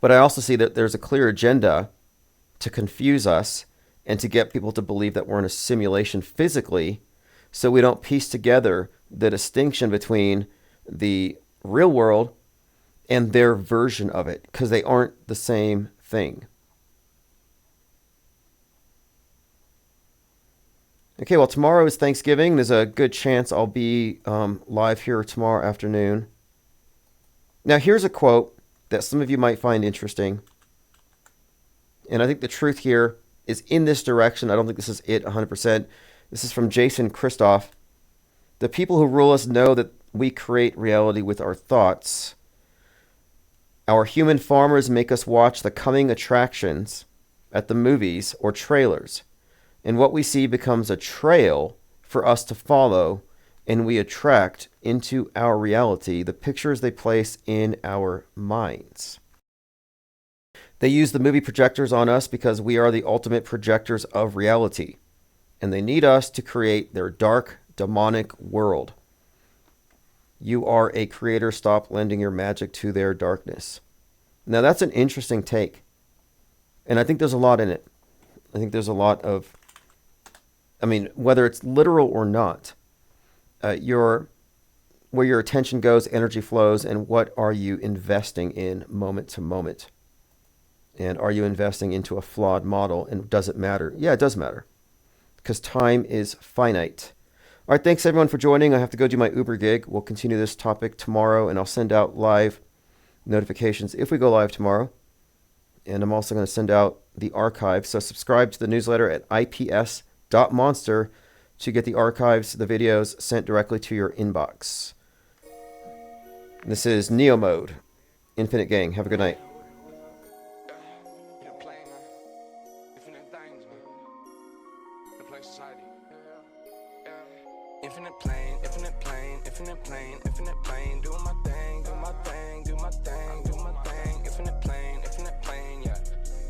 But I also see that there's a clear agenda to confuse us and to get people to believe that we're in a simulation physically, so we don't piece together the distinction between the real world and their version of it, because they aren't the same thing. Okay, well, tomorrow is Thanksgiving. There's a good chance I'll be live here tomorrow afternoon. Now, here's a quote that some of you might find interesting. And I think the truth here is in this direction. I don't think this is it 100%. This is from Jason Christoff. The people who rule us know that we create reality with our thoughts. Our human farmers make us watch the coming attractions at the movies or trailers. And what we see becomes a trail for us to follow, and we attract into our reality the pictures they place in our minds. They use the movie projectors on us because we are the ultimate projectors of reality, and they need us to create their dark, demonic world. You are a creator. Stop lending your magic to their darkness. Now, that's an interesting take, and I think there's a lot in it. I think there's a lot of, whether it's literal or not, where your attention goes, energy flows, and what are you investing in moment to moment? And are you investing into a flawed model? And does it matter? Yeah, it does matter, because time is finite. All right, thanks everyone for joining. I have to go do my Uber gig. We'll continue this topic tomorrow, and I'll send out live notifications if we go live tomorrow. And I'm also going to send out the archive. So subscribe to the newsletter at ips.monster to get the archives, the videos sent directly to your inbox. This is Neo Mode, Infinite Gang. Have a good night. Infinite plane, infinite plane, infinite plane, infinite plane. Doing my thing, do my thing, do my thing, do my thing. Infinite plane, yeah.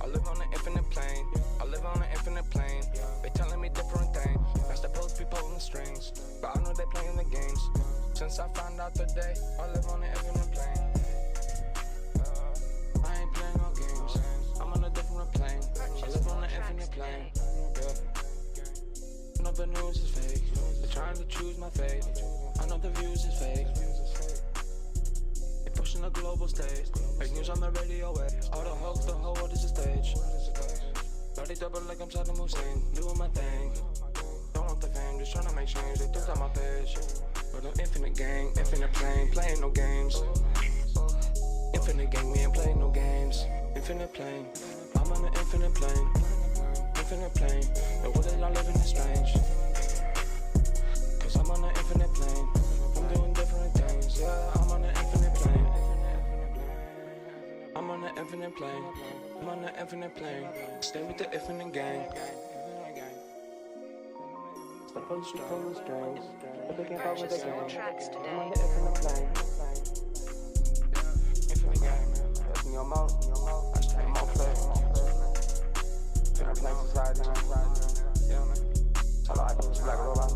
I live on an infinite plane. I live on an infinite plane. They telling me different things. That's supposed to be pulling the strings, but I know they playing the games. Since I found out today, I live on an infinite plane. I ain't playing no games. I'm on a different plane. I live on an infinite plane. Yeah. I know the news is fake. They're trying to choose my fate. I know the views is fake. They pushing the global stage. Fake news on the radio wave. All the hoax, the whole world is a stage. Bloody double like I'm Saddam Hussein. Doing my thing. Don't want the fame, just trying to make change. They took out my page. But I'm infinite gang, infinite plane, playing no games. Infinite gang, we ain't playing no games. Infinite plane, I'm on an infinite plane. Infinite plane, the world that I live in is strange. Cause I'm on an infinite plane. I'm doing different things, yeah, I'm on an infinite plane. I'm on an infinite plane. I'm on an infinite plane. Stay with the infinite gang. Step on the street, pulling strings. But they can't follow the game. I'm on the infinite plane. Infinite gang, man. That's in your mouth. I stay in my place. Infinite plane society, man. Yeah, man. Hello, I can just black roll out.